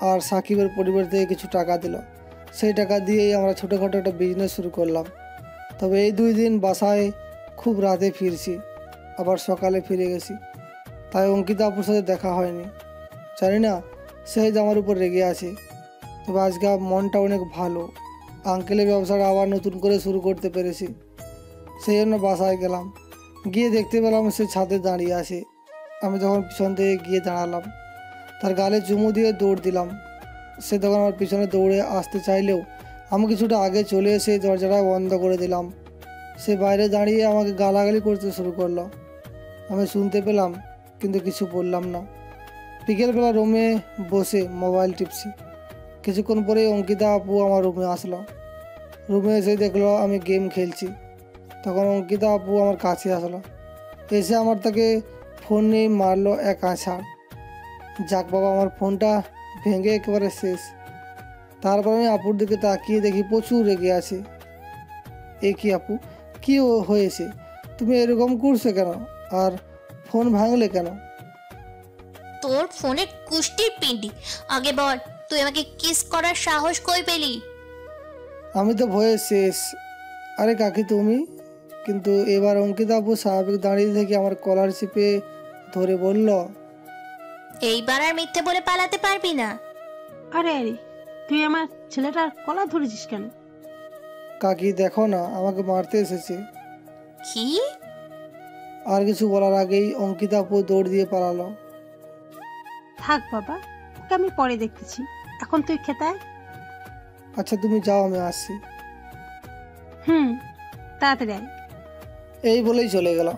আর সাকিবের পরিবার থেকে কিছু টাকা দিল। সেই টাকা দিয়েই আমরা ছোটোখাটো একটা বিজনেস শুরু করলাম। তবে এই 2 দিন বাসায় খুব রাতে ফিরছি, আবার সকালে ফিরে গেছি, তাই অঙ্কিতা আপুর সাথে দেখা হয়নি। জানি না সেই আমার উপর রেগে আছে। তবে আজকে মনটা অনেক ভালো, আঙ্কেলের ব্যবসাটা আবার নতুন করে শুরু করতে পেরেছি। সেই জন্য বাসায় গেলাম, গিয়ে দেখতে পেলাম সে ছাদে দাঁড়িয়ে আছে। আমি তখন পিছন থেকে গিয়ে দাঁড়ালাম, তার গালে চুমু দিয়ে দৌড় দিলাম। সে তখন আমার পিছনে দৌড়ে আসতে চাইলেও আমি কিছুটা আগে চলে এসে দরজাটা বন্ধ করে দিলাম। সে বাইরে দাঁড়িয়ে আমাকে গালাগালি করতে শুরু করলো। আমি শুনতে পেলাম, কিন্তু কিছু বললাম না। বিকেলবেলা রুমে বসে মোবাইল টিপছি। কিছুক্ষণ পরে অঙ্কিতা আপু আমার রুমে আসলো। রুমে এসে দেখলো আমি গেম খেলছি। তখন অঙ্কিতা আপু আমার কাছে আসলো, এসে আমার তাকে ফোন নিয়ে মারলো এক আছাড়। যাক বাবা, আমার ফোনটা ভেঙে একেবারে শেষ। তারপর আমি আপুর দিকে তাকিয়ে দেখি প্রচুর রেগে আছে। এ কি আপু, কি হয়েছে? তুমি এরকম করছো কেন? আর ফোন ভাঙলে কেন? তোর ফোনে কুষ্টির পিন্ডি। আগে বল, তুই আমাকে কিস করার সাহস কই পেলি? আমি তো ভয়ে শেষ। আরে কাকি তুমি? কিন্তু এবার অঙ্কিতা আপু স্বাভাবিক দাঁড়িয়ে থেকে আমার কলার চেপে ধরে বলল, এইবার আর মিথ্যে বলে পালাতে পারবি না। আরে আরে, তুই আমার ছেলেটার কলা ধরেছিস কেন? কাকি দেখো না, আমাকে মারতে এসেছে। কি? আর কিছু বলার আগেই অঙ্কিতা আপু দৌড় দিয়ে পালালো। থাক বাবা, ওকে আমি পরে দেখতেছি, এখন তুই খেতে আয়। আচ্ছা তুমি যাও, আমি আসছি। তাড়াতাড়ি আয়। এই বলেই চলে গেলাম।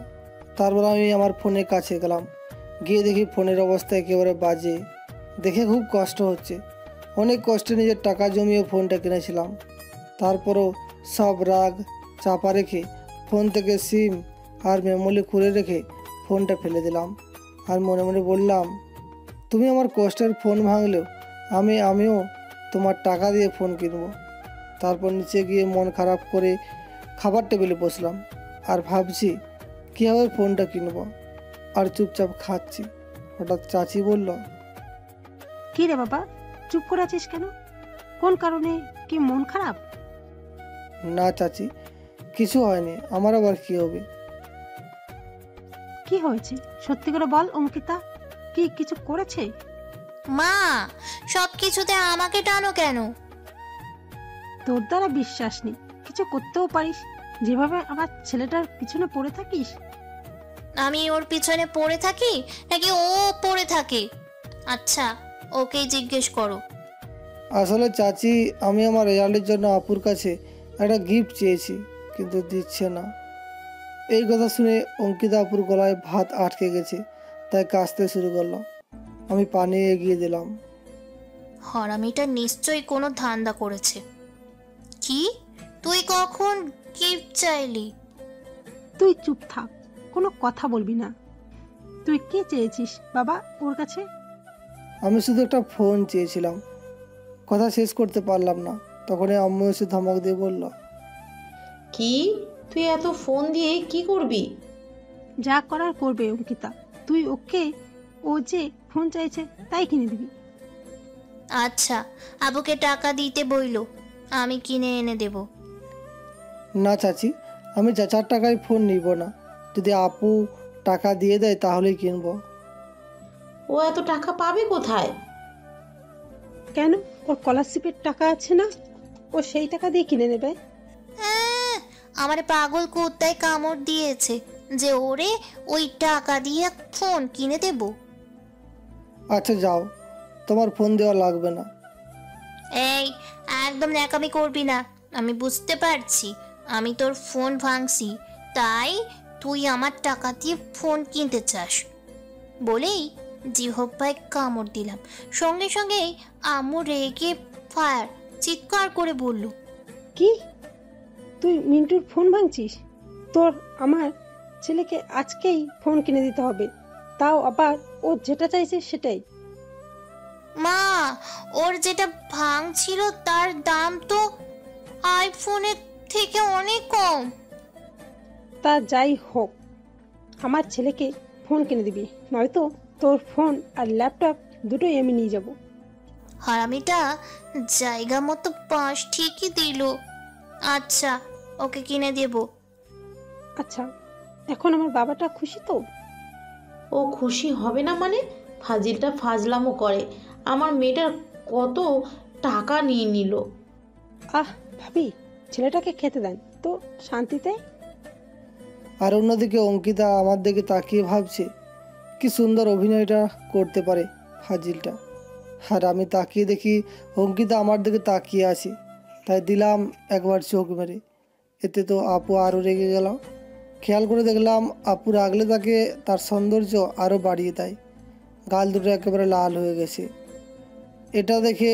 তারপর আমি আমার ফোনের কাছে গেলাম, গিয়ে দেখি ফোনের অবস্থা একেবারে বাজে। দেখে খুব কষ্ট হচ্ছে। অনেক কষ্টে নিজের টাকা জমিয়ে ফোনটা কিনেছিলাম, তারপরও সব রাগ চাপা রেখে ফোন থেকে সিম আর মেমোরি খুলে রেখে ফোনটা ফেলে দিলাম। আর মনে মনে বললাম, তুমি আমার কষ্টের ফোন ভাঙলেও আমিও তোমার টাকা দিয়ে ফোন কিনবো। তারপর নিচে গিয়ে মন খারাপ করে খাবার টেবিলে বসলাম আর ভাবছি কীভাবে ফোনটা কিনবো। আর চুপচাপ খাচ্ছি। হঠাৎ চাচি বলল, কি রে বাবা, চুপ করে আছিস কেন? কোন কারণে? কি মন খারাপ? না চাচি, কিছু হয়নি। আমার আবার কি হবে? কি কি হয়েছে সত্যি করে বল অঙ্কিতা, কি কিছু করেছে? মা, সব কিছুতে আমাকে টানো কেন? তোর দ্বারা বিশ্বাস নেই, কিছু করতেও পারিস। যেভাবে আমার ছেলেটার পিছনে পড়ে থাকিস। আমি ওর পিছনে পড়ে থাকি নাকি ও পড়ে থাকে? আচ্ছা, ওকে জিজ্ঞেস করো। আসলে চাচি, আমি আমার রেজাল্টের জন্য আপুর কাছে একটা গিফট চেয়েছি, কিন্তু দিচ্ছে না। এই কথা শুনে অঙ্কিতা আপুর গলায় ভাত আটকে গেছে, তাই কাশতে শুরু করলো। আমি পানি এগিয়ে দিলাম। হারামিটা নিশ্চয়ই কোনো ধান্দা করেছে। কি, তুই কখন গিফট চাইলি? তুই চুপ থাক, কোনো কথা বলবি না। তুই কি চেয়েছিস বাবা ওর কাছে? আমি শুধু একটা ফোন চেয়েছিলাম। কথা শেষ করতে পারলাম না, তখনই আম্মু এসে ধমক দিয়ে বলল, কি, তুই এত ফোন দিয়ে কি করবি? যা করার করবে অঙ্কিতা, তুই ওকে ও যে ফোন চাইছে তাই কিনে দিবি। আচ্ছা, আবুকে টাকা দিতে বইলো, আমি কিনে এনে দেব। না চাচি, আমি চাচার টাকায় ফোন নিব না। যদি আপু টাকা দিয়ে দেয় তাহলেই কিনবো। ও এত টাকা পাবে কোথায়? কেন, ওর স্কলারশিপের টাকা আছে না, ও সেই টাকা দিয়ে কিনে নেবে। আমার পাগল কুত্তায় কামড় দিয়েছে যে ওরে ওই টাকা দিয়ে ফোন কিনে দেব। আচ্ছা যাও, তোমার ফোন দেওয়া লাগবে না। এই, একদম ন্যাকামি করবি না। আমি বুঝতে পারছি আমি তোর ফোন ভাঙছি, তাই তুই আমার টাকা দিয়ে ফোন কিনতে চাস বলেই জিহ্বায় কামড় দিলাম। সঙ্গে সঙ্গেই আম্মু রেগে ফায়ার চিৎকার করে বলল, কি, তুই মিন্টুর ফোন ভাঙছিস? তোর আমার ছেলেকে আজকেই ফোন কিনে দিতে হবে, তাও আবার ও যেটা চাইছে সেটাই। মা, ওর যেটা ভাঙছিল তার দাম তো আইফোনের থেকে অনেক কম। তা যাই হোক, আমার ছেলেকে ফোন কিনে দিবি, নয়তো তোর ফোন আর ল্যাপটপ দুটোই আমি নিয়ে যাব। হারামিটা জায়গা মতো পাশ ঠিকই দিল। আচ্ছা, ওকে কিনে দেব। আচ্ছা, এখন আমার বাবাটা খুশি তো? ও খুশি হবে না মানে? ফাজিলটা ফাজলামও করে। আমার মেয়েটার কত টাকা নিয়ে নিল। আহ ভাবি, ছেলেটাকে খেতে দেন তো শান্তিতে। আর অন্যদিকে অঙ্কিতা আমার দিকে তাকিয়ে ভাবছে কি সুন্দর অভিনয়টা করতে পারে ফাজিলটা। আর আমি তাকিয়ে দেখি অঙ্কিতা আমার দিকে তাকিয়ে আছে, তাই দিলাম একবার চোখ মেরে। এতে তো আপু আরও রেগে গেল। খেয়াল করে দেখলাম আপু রাগলে তাকে তার সৌন্দর্য আরও বাড়িয়ে দেয়। গাল দুটো একেবারে লাল হয়ে গেছে। এটা দেখে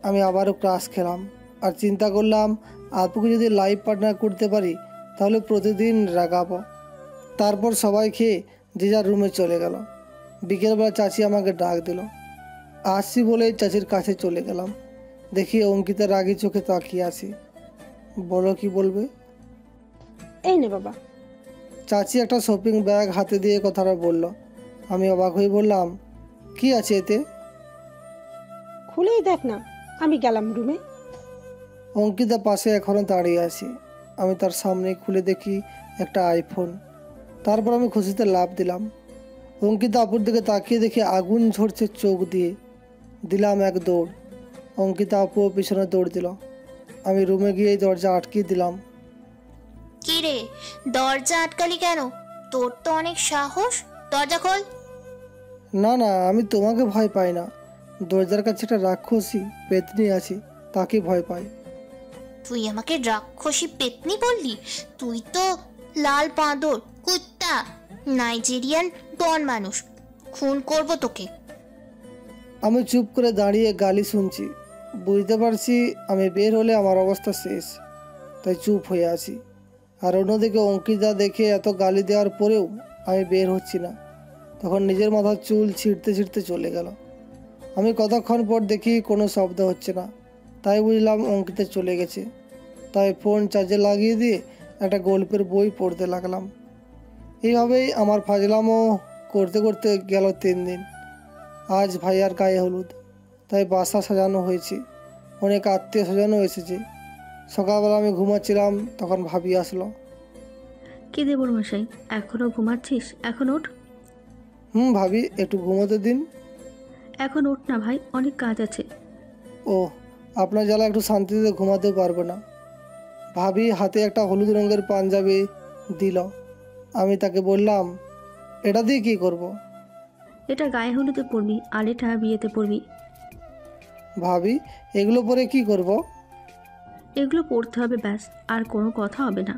আমি আবারও ক্রাশ খেলাম আর চিন্তা করলাম আপুকে যদি লাইফ পার্টনার করতে পারি তাহলে প্রতিদিন রাগাবো। তারপর সবাই খেয়ে যে যার রুমে চলে গেল। বিকেলবেলা চাচি আমাকে ডাক দিল। আসছি বলেই চাচির কাছে চলে গেলাম। দেখি অঙ্কিতা রাগি চোখে তাকিয়ে আছি। বলো কি বলবে? এই নে বাবা। চাচি একটা শপিং ব্যাগ হাতে দিয়ে কথাটা বলল। আমি অবাক হয়ে বললাম, কি আছে এতে? খুলেই দেখ না। আমি গেলাম রুমে। অঙ্কিতা পাশে এখনো দাঁড়িয়ে আছি। আমি তার সামনে খুলে দেখি একটা আইফোন। তারপর আমি খুশিতে লাফ দিলাম। অঙ্কিতা আপুর দিকে তাকিয়ে দেখি আগুন ঝরছে চোখ দিয়ে। দিলাম এক দৌড়। অঙ্কিতা আপুও পিছনে দৌড় দিল। আমি রুমে গিয়ে দরজা আটকিয়ে দিলাম। কি রে, দরজা আটকালি কেন? তোর তো অনেক সাহস, দরজা খোল। না না, আমি তোমাকে ভয় পাই না। দরজার কাছে একটা রাক্ষসী পেতনি আছে, তাকে ভয় পাই। তুই আমাকে রাক্ষসী পেতনি বললি? তুই তো লাল বাঁদর, কুত্তা, নাইজেরিয়ান ডন মানুষ। খুন করব তোকে। আমি চুপ করে দাঁড়িয়ে গালি শুনছি। বুঝতে পারছি আমি বের হলে আমার অবস্থা শেষ, তাই চুপ হয়ে আছি। আর অন্যদিকে অঙ্কিতা দেখে এত গালি দেওয়ার পরেও আমি বের হচ্ছি না। তখন নিজের মাথার চুল ছিঁড়তে ছিঁড়তে চলে গেল। আমি কতক্ষণ পর দেখি কোনো শব্দ হচ্ছে না, তাই বুঝলাম অঙ্কিতা চলে গেছে। তাই ফোন চার্জে লাগিয়ে দিয়ে একটা গল্পের বই পড়তে লাগলাম। এইভাবেই আমার ফাজলামও করতে করতে গেল 3 দিন। আজ ভাইয়ার গায়ে হলুদ, তাই বাসা সাজানো হয়েছে। অনেক আত্মীয় স্বজনও এসেছে। সকালবেলা আমি ঘুমাচ্ছিলাম, তখন ভাবি আসলো। কি দেবর মশাই, এখনো ঘুমাচ্ছিস? এখন ওঠ। ভাবি একটু ঘুমোতে দিন। এখন ওঠ না ভাই, অনেক কাজ আছে। ও, আপনার জ্বালা একটু শান্তিতে ঘুমাতে পারবো না। ভাবি হাতে একটা হলুদ রঙের পাঞ্জাবি দিল। আমি তাকে বললাম, এটা দিয়ে কি করব? এটা গায়ে হলুদে পরবি, আর এটা বিয়েতে পরবি। ভাবি এগুলো পরে কি করব? এগুলো পরতে হবে ব্যাস, আর কোনো কথা হবে না।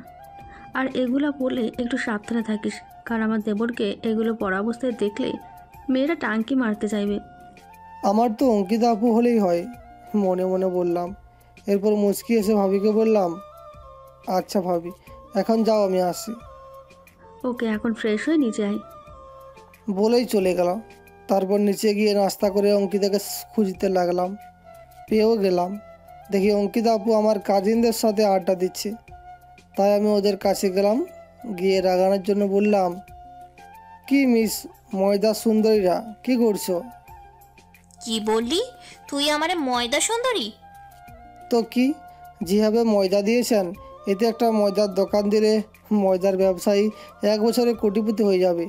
আর এগুলো পরলে একটু সাবধানে থাকিস, কারণ আমার দেবরকে এগুলো পরা অবস্থায় দেখলে মেয়েরা টাঙ্কি মারতে চাইবে। আমার তো অঙ্কিতা আপু হলেই হয়, মনে মনে বললাম। এরপর মুচকি এসে ভাবিকে বললাম, আচ্ছা ভাবি, এখন যাও, আমি আসি। ওকে, এখন ফ্রেশ হয়ে নিচে আয়। বলেই চলে গেল। তারপর নিচে গিয়ে নাস্তা করে অঙ্কিতাকে খুঁজতে লাগলাম। পেয়েও গেলাম। দেখি অঙ্কিতা আপু আমার কাজিনদের সাথে আড্ডা দিচ্ছে। তাই আমি ওদের কাছে গেলাম, গিয়ে রাগানোর জন্য বললাম, কি মিস ময়দা সুন্দরীরা, কি করছো? কি বললি? তুই আমারে ময়দা সুন্দরী? তো কি, যেভাবে ময়দা দিয়েছেন, এতে একটা ময়দার দোকান দিলে ময়দার ব্যবসায়ী 1 বছরে কোটিপতি হয়ে যাবে।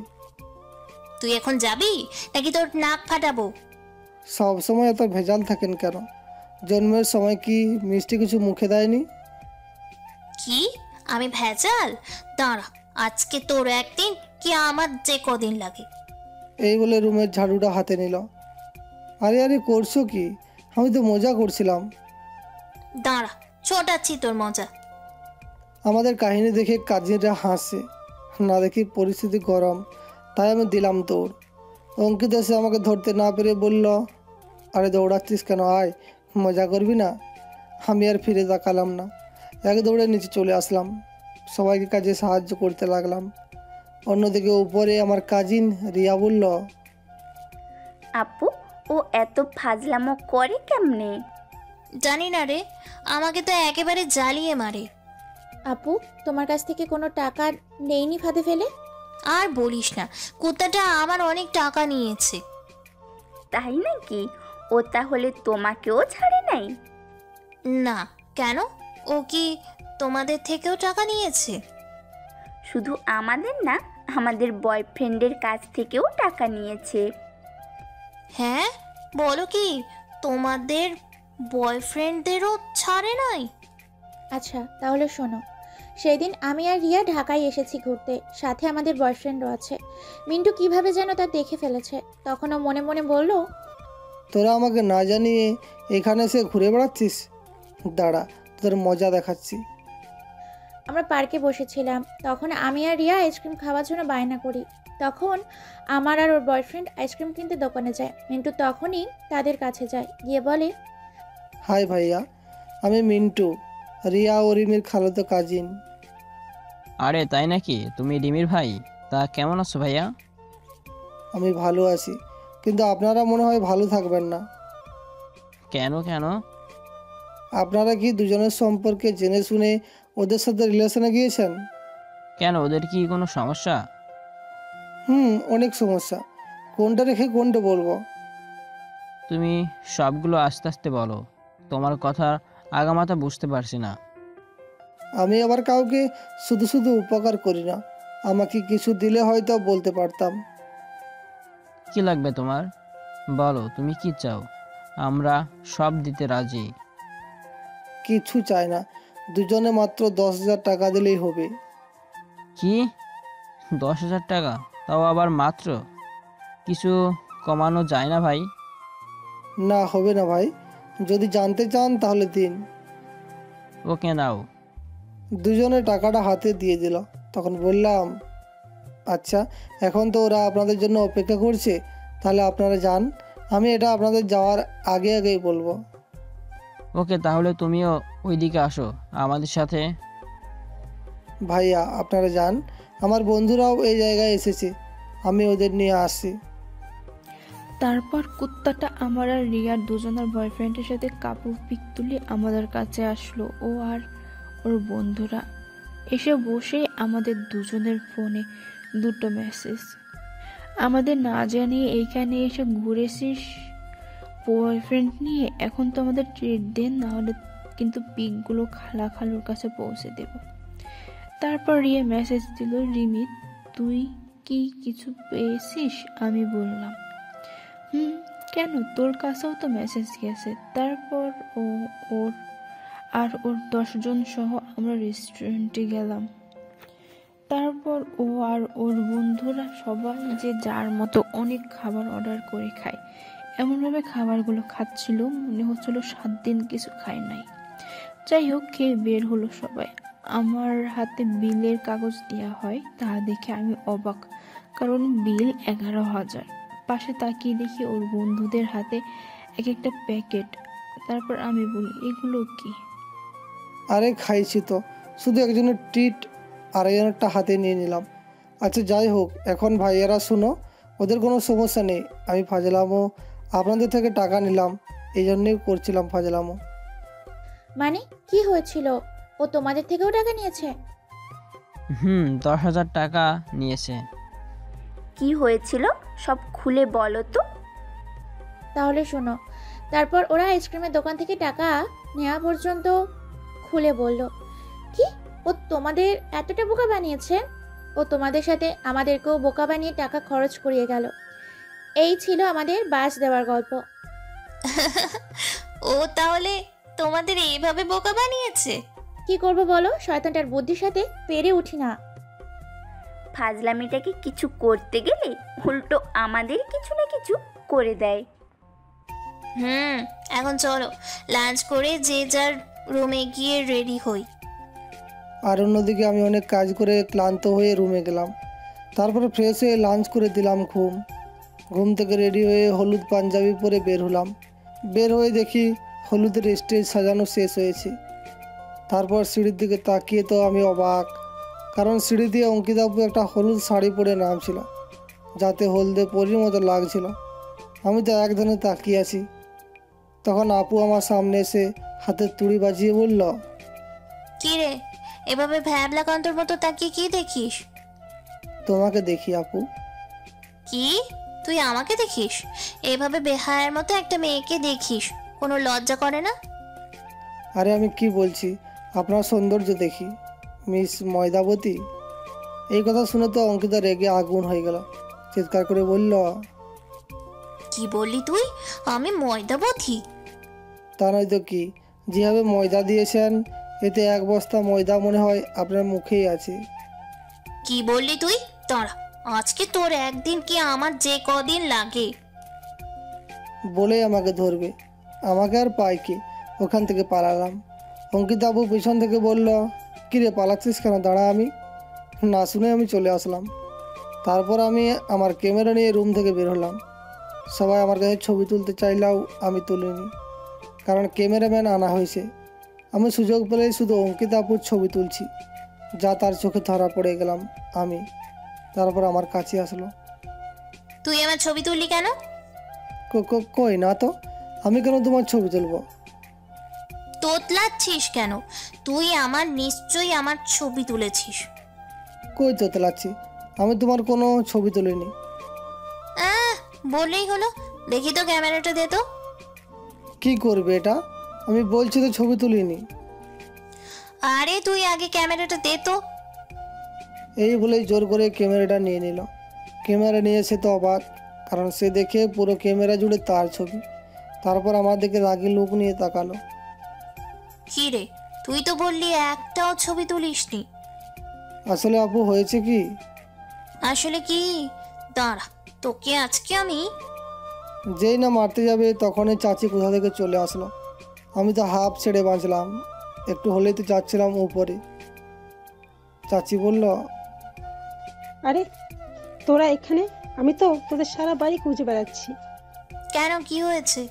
তুই এখন যাবি নাকি তোর নাক ফাটাবো? সব সময় এত ভেজাল থাকেন কেন? জন্মের সময় কি মিষ্টি কিছু মুখে দেয়নি? কি আমি ভেজাল? দাঁড়া, আজকে তোর একদিন কি আমার যে কদিন লাগে। এই বলে রুমের ঝাড়ুটা হাতে নিল। আরে আরে করছো কি? আমি তো মজা করছিলাম। দাঁড়া, ছোটাচ্ছি তোর মজা। আমাদের কাহিনী দেখে কাজিনরা হাসে, না দেখি পরিস্থিতি গরম। তাই আমি দিলাম দৌড়। অঙ্কিত এসে আমাকে ধরতে না পেরে বলল, আরে দৌড়াচ্ছিস কেন, আয়, মজা করবি না? আমি আর ফিরে তাকালাম না, এক দৌড়ে নিচে চলে আসলাম। সবাইকে কাজে সাহায্য করতে লাগলাম। অন্যদিকে উপরে আমার কাজিন রিয়া বলল, আপু, ও এত ফাজলামো করে কেমনে? জানি না রে, আমাকে তো একেবারে জ্বালিয়ে মারে। আপু, তোমার কাছ থেকে কোনো টাকা নেইনি ফাঁদে ফেলে? আর বলিস না, কুত্তাটা আমার অনেক টাকা নিয়েছে। তাই নাকি? ও তাহলে তোমাকেও ছাড়ে নাই? না, কেন? ও কি তোমাদের থেকেও টাকা নিয়েছে? শুধু আমাদের না, আমাদের বয়ফ্রেন্ডের কাছ থেকেও টাকা নিয়েছে। হ্যাঁ, বলো কি, তোমাদের বয়ফ্রেন্ডদেরও ছাড়ে নাই? আচ্ছা, তাহলে শোনো। সেই দিন আমি আর রিয়া ঢাকায় এসেছি ঘুরতে, সাথে আমাদের বয়ফ্রেন্ডও আছে। মিন্টু কিভাবে যেন তা দেখে ফেলেছে। তখন ও মনে মনে বলল, তোরা আমাকে না জানিয়ে এখানে এসে ঘুরে বেড়াচ্ছিস? দাঁড়া, তোদের মজা দেখাচ্ছি। আমরা পার্কে বসেছিলাম, তখন আমি আর রিয়া আইসক্রিম খাওয়ার জন্য বায়না করি। তখন আমার আর ওর বয়ফ্রেন্ড আইসক্রিম কিনতে দোকানে যায়। মিন্টু তখনই তাদের কাছে যায়, গিয়ে বলে, হাই ভাইয়া, আমি মিন্টু, রিয়া ও রিমির খালাতো কাজিন। আরে তাই নাকি? তুমি রিমির ভাই? তা কেমন আছো ভাইয়া? আমি ভালো আছি, কিন্তু আপনারা মনে হয় ভালো থাকবেন না। কেন কেন? আপনারা কি দুজনের সম্পর্কে জেনে শুনে ওদের সাথে রিলেশনে গিয়েছেন? কেন, ওদের কি কোনো সমস্যা? অনেক সমস্যা। কোনটা রেখে কোনটা বলবো? তুমি সবগুলো আস্তে আস্তে বলো, তোমার কথা আগামাথা বুঝতে পারছি না। আমি আবার কাউকে শুধু শুধু উপকার করি না। আমাকে কিছু দিলে হয়তো বলতে পারতাম। কি লাগবে তোমার? বলো, তুমি কি চাও? আমরা সব দিতে রাজি। কিছু চাই না, দুজনে মাত্র 10,000 টাকা দিলেই হবে। কি? 10,000 টাকা? তাও আবার মাত্র? কিছু কমানো যায় না ভাই? না, হবে না ভাই। যদি জানতে চান তাহলে দিন। ওকে, নাও। দুজনে টাকাটা হাতে দিয়ে দিল। তখন বললাম, আচ্ছা, এখন তো ওরা আপনাদের জন্য অপেক্ষা করছে, তাহলে আপনারা যান। আমি এটা আপনাদের যাওয়ার আগে আগেই বলবো। ওকে, তাহলে তুমিও ওইদিকে আসো আমাদের সাথে। ভাইয়া আপনারা যান, আমার বন্ধুরাও এই জায়গায় এসেছে, আমি ওদের নিয়ে আসছি। তারপর কুত্তাটা আমার আর রিয়ার দুজনের বয়ফ্রেন্ডের সাথে কাপড় পিক তুলে আমাদের কাছে আসলো। ও আর ওর বন্ধুরা এসে বসে আমাদের দুজনের ফোনে 2টো মেসেজ। আমাদের না জানিয়ে এইখানে এসে ঘুরেছিস বয়ফ্রেন্ড নিয়ে, এখন তো আমাদের ট্রিট দেন, নাহলে কিন্তু পিকগুলো খালার কাছে পৌঁছে দেব। তারপর রিয়া মেসেজ দিল, রিমি তুই কি কিছু পেয়েছিস? আমি বললাম কেন, তোর কাছেও তো মেসেজ গেছে। তারপর ওর 10 জন সহ আমরা রেস্টুরেন্টে গেলাম। তারপর ও আর ওর বন্ধুরা সবাই যে যার মতো অনেক খাবার অর্ডার করে খায়। এমনভাবে খাবারগুলো খাচ্ছিল মনে হচ্ছিল 7 দিন কিছু খায় নাই। যাই হোক, খেয়ে বের হলো সবাই। আমার হাতে বিলের কাগজ দেওয়া হয়, তা দেখে আমি অবাক, কারণ বিল 11,000। পাশে তাকিয়ে দেখি ওর বন্ধুদের হাতে এক একটা প্যাকেট। তারপর আমি বলি, এগুলো কি? আরে খাইছি তো, শুধু একজনের ট্রিট আর একজনেরটা হাতে নিয়ে নিলাম। আচ্ছা যাই হোক, এখন ভাইয়েরা শুনো, ওদের কোনো সমস্যা নেই। আমি ফাজলামো আপনাদের থেকে টাকা নিলাম, এই জন্যই করছিলাম ফাজলামো। মানে কি হয়েছিল? ও তোমাদের থেকেও টাকা নিয়েছে? 10,000 টাকা নিয়েছে। কি হয়েছিল সব খুলে বলো তো। তাহলে শোনো, তারপর ওরা আইসক্রিমের দোকান থেকে টাকা নেওয়া পর্যন্ত খুলে বলল। কি, ও তোমাদের এতটা বোকা বানিয়েছে? ও তোমাদের সাথে আমাদেরকেও বোকা বানিয়ে টাকা খরচ করিয়ে গেল। এই ছিল আমাদের বাস দেওয়ার গল্প। ও তাহলে তোমাদের এইভাবে বোকা বানিয়েছে? কি করব বলো, শয়তানটার বুদ্ধির সাথে পেরে উঠি না। ফাজলামিটাকে কিছু করতে গেলে উল্টো আমাদের কিছু না কিছু করে দেয়। এখন চলো, লাঞ্চ করে যে যার রুমে গিয়ে রেডি হই। আর অন্যদিকে আমি অনেক কাজ করে ক্লান্ত হয়ে রুমে গেলাম। তারপরে ফ্রেশ হয়ে লাঞ্চ করে দিলাম ঘুম থেকে রেডি হয়ে হলুদ পাঞ্জাবি পরে বের হলাম। বের হয়ে দেখি হলুদের স্টেজ সাজানো শেষ হয়েছে। তারপর সিঁড়ির দিকে তাকিয়ে তো আমি অবাক, কারণ সিঁড়ি দিয়ে অঙ্কিতা আপু একটা হলুদ শাড়ি পরে নামছিল, যাতে হলদে পরির মতো লাগছিল। আমি তো এক ধরনের তাকিয়ে আছি। তখন আপু আমার সামনে এসে হাতের তুড়ি বাজিয়ে বলল, কি রে, এভাবে ভ্যাবলা কান্তর মতো তাকিয়ে কি দেখিস? তোমাকে দেখি আপু। কি, তুই আমাকে দেখিস? এভাবে বেহায়ার মতো একটা মেয়েকে দেখিস, কোনো লজ্জা করে না? আরে আমি কি বলছি, আপনার সৌন্দর্য দেখি মিস ময়দাবতী। এই কথা শুনে তো অঙ্কিতা রেগে আগুন হয়ে গেল, চিৎকার করে বলল, কি বললি তুই? আমি ময়দাবতী? তা নয় তো কি, যেভাবে ময়দা দিয়েছেন এতে 1 বস্তা ময়দা মনে হয় আপনার মুখেই আছে। কি বললি তুই? দাঁড়া, আজকে তোর একদিন কি আমার যে কদিন লাগে। বলেই আমাকে ধরবে, আমাকে আর পাই কি, ওখান থেকে পালালাম। অঙ্কিতা আপু পিছন থেকে বলল, কিরে পালাচ্ছিস কেন, দাঁড়া। আমি না শুনে আমি চলে আসলাম। তারপর আমি আমার ক্যামেরা নিয়ে রুম থেকে বের হলাম। সবাই আমার কাছে ছবি তুলতে চাইলেও আমি তুলিনি, কারণ ক্যামেরাম্যান আনা হয়েছে। আমি সুযোগ পেলেই শুধু অঙ্কিতা আপুর ছবি তুলছি, যা তার চোখে ধরা পড়ে গেলাম আমি। তারপর আমার কাছে আসলো। তুই আমার ছবি তুললি কেন? কই না তো, আমি কেন তোমার ছবি তুলবো? তোতলাচ্ছিস কেন? তুই নিশ্চয়ই আমার ছবি তুলেছিস। কই তোতলাচ্ছি? আমি তোমার কোনো ছবি তুলিনি। বললেই হলো। দেখি তো ক্যামেরাটা দে তো। কি করবে এটা? আমি বলছি তো ছবি তুলিনি। আরে তুই আগে ক্যামেরাটা দে তো। এই বলেই জোর করে ক্যামেরাটা নিয়ে নিল। ক্যামেরা নিয়ে সে তো অবাক, কারণ সে দেখে পুরো ক্যামেরা জুড়ে তার ছবি। তারপর আমার দিকে রাগি লোক নিয়ে তাকালো। কি রে, তুই তো বললি একটাও ছবি তুলিসনি। আসলে আপু হয়েছে কি? আসলে কি? দাঁড়া, তোকে আজকে আমি। যেই না মারতে যাবে তখনই চাচি কোথা থেকে চলে আসলো। আমি তো হাফ ছেড়ে বাঁচলাম, একটু হলেই তো যাচ্ছিলাম উপরে। চাচি বলল, আরে তোরা এখানে? আমি তো তোদের সারা বাড়ি খুঁজে বেড়াচ্ছি। কেন, কি হয়েছে?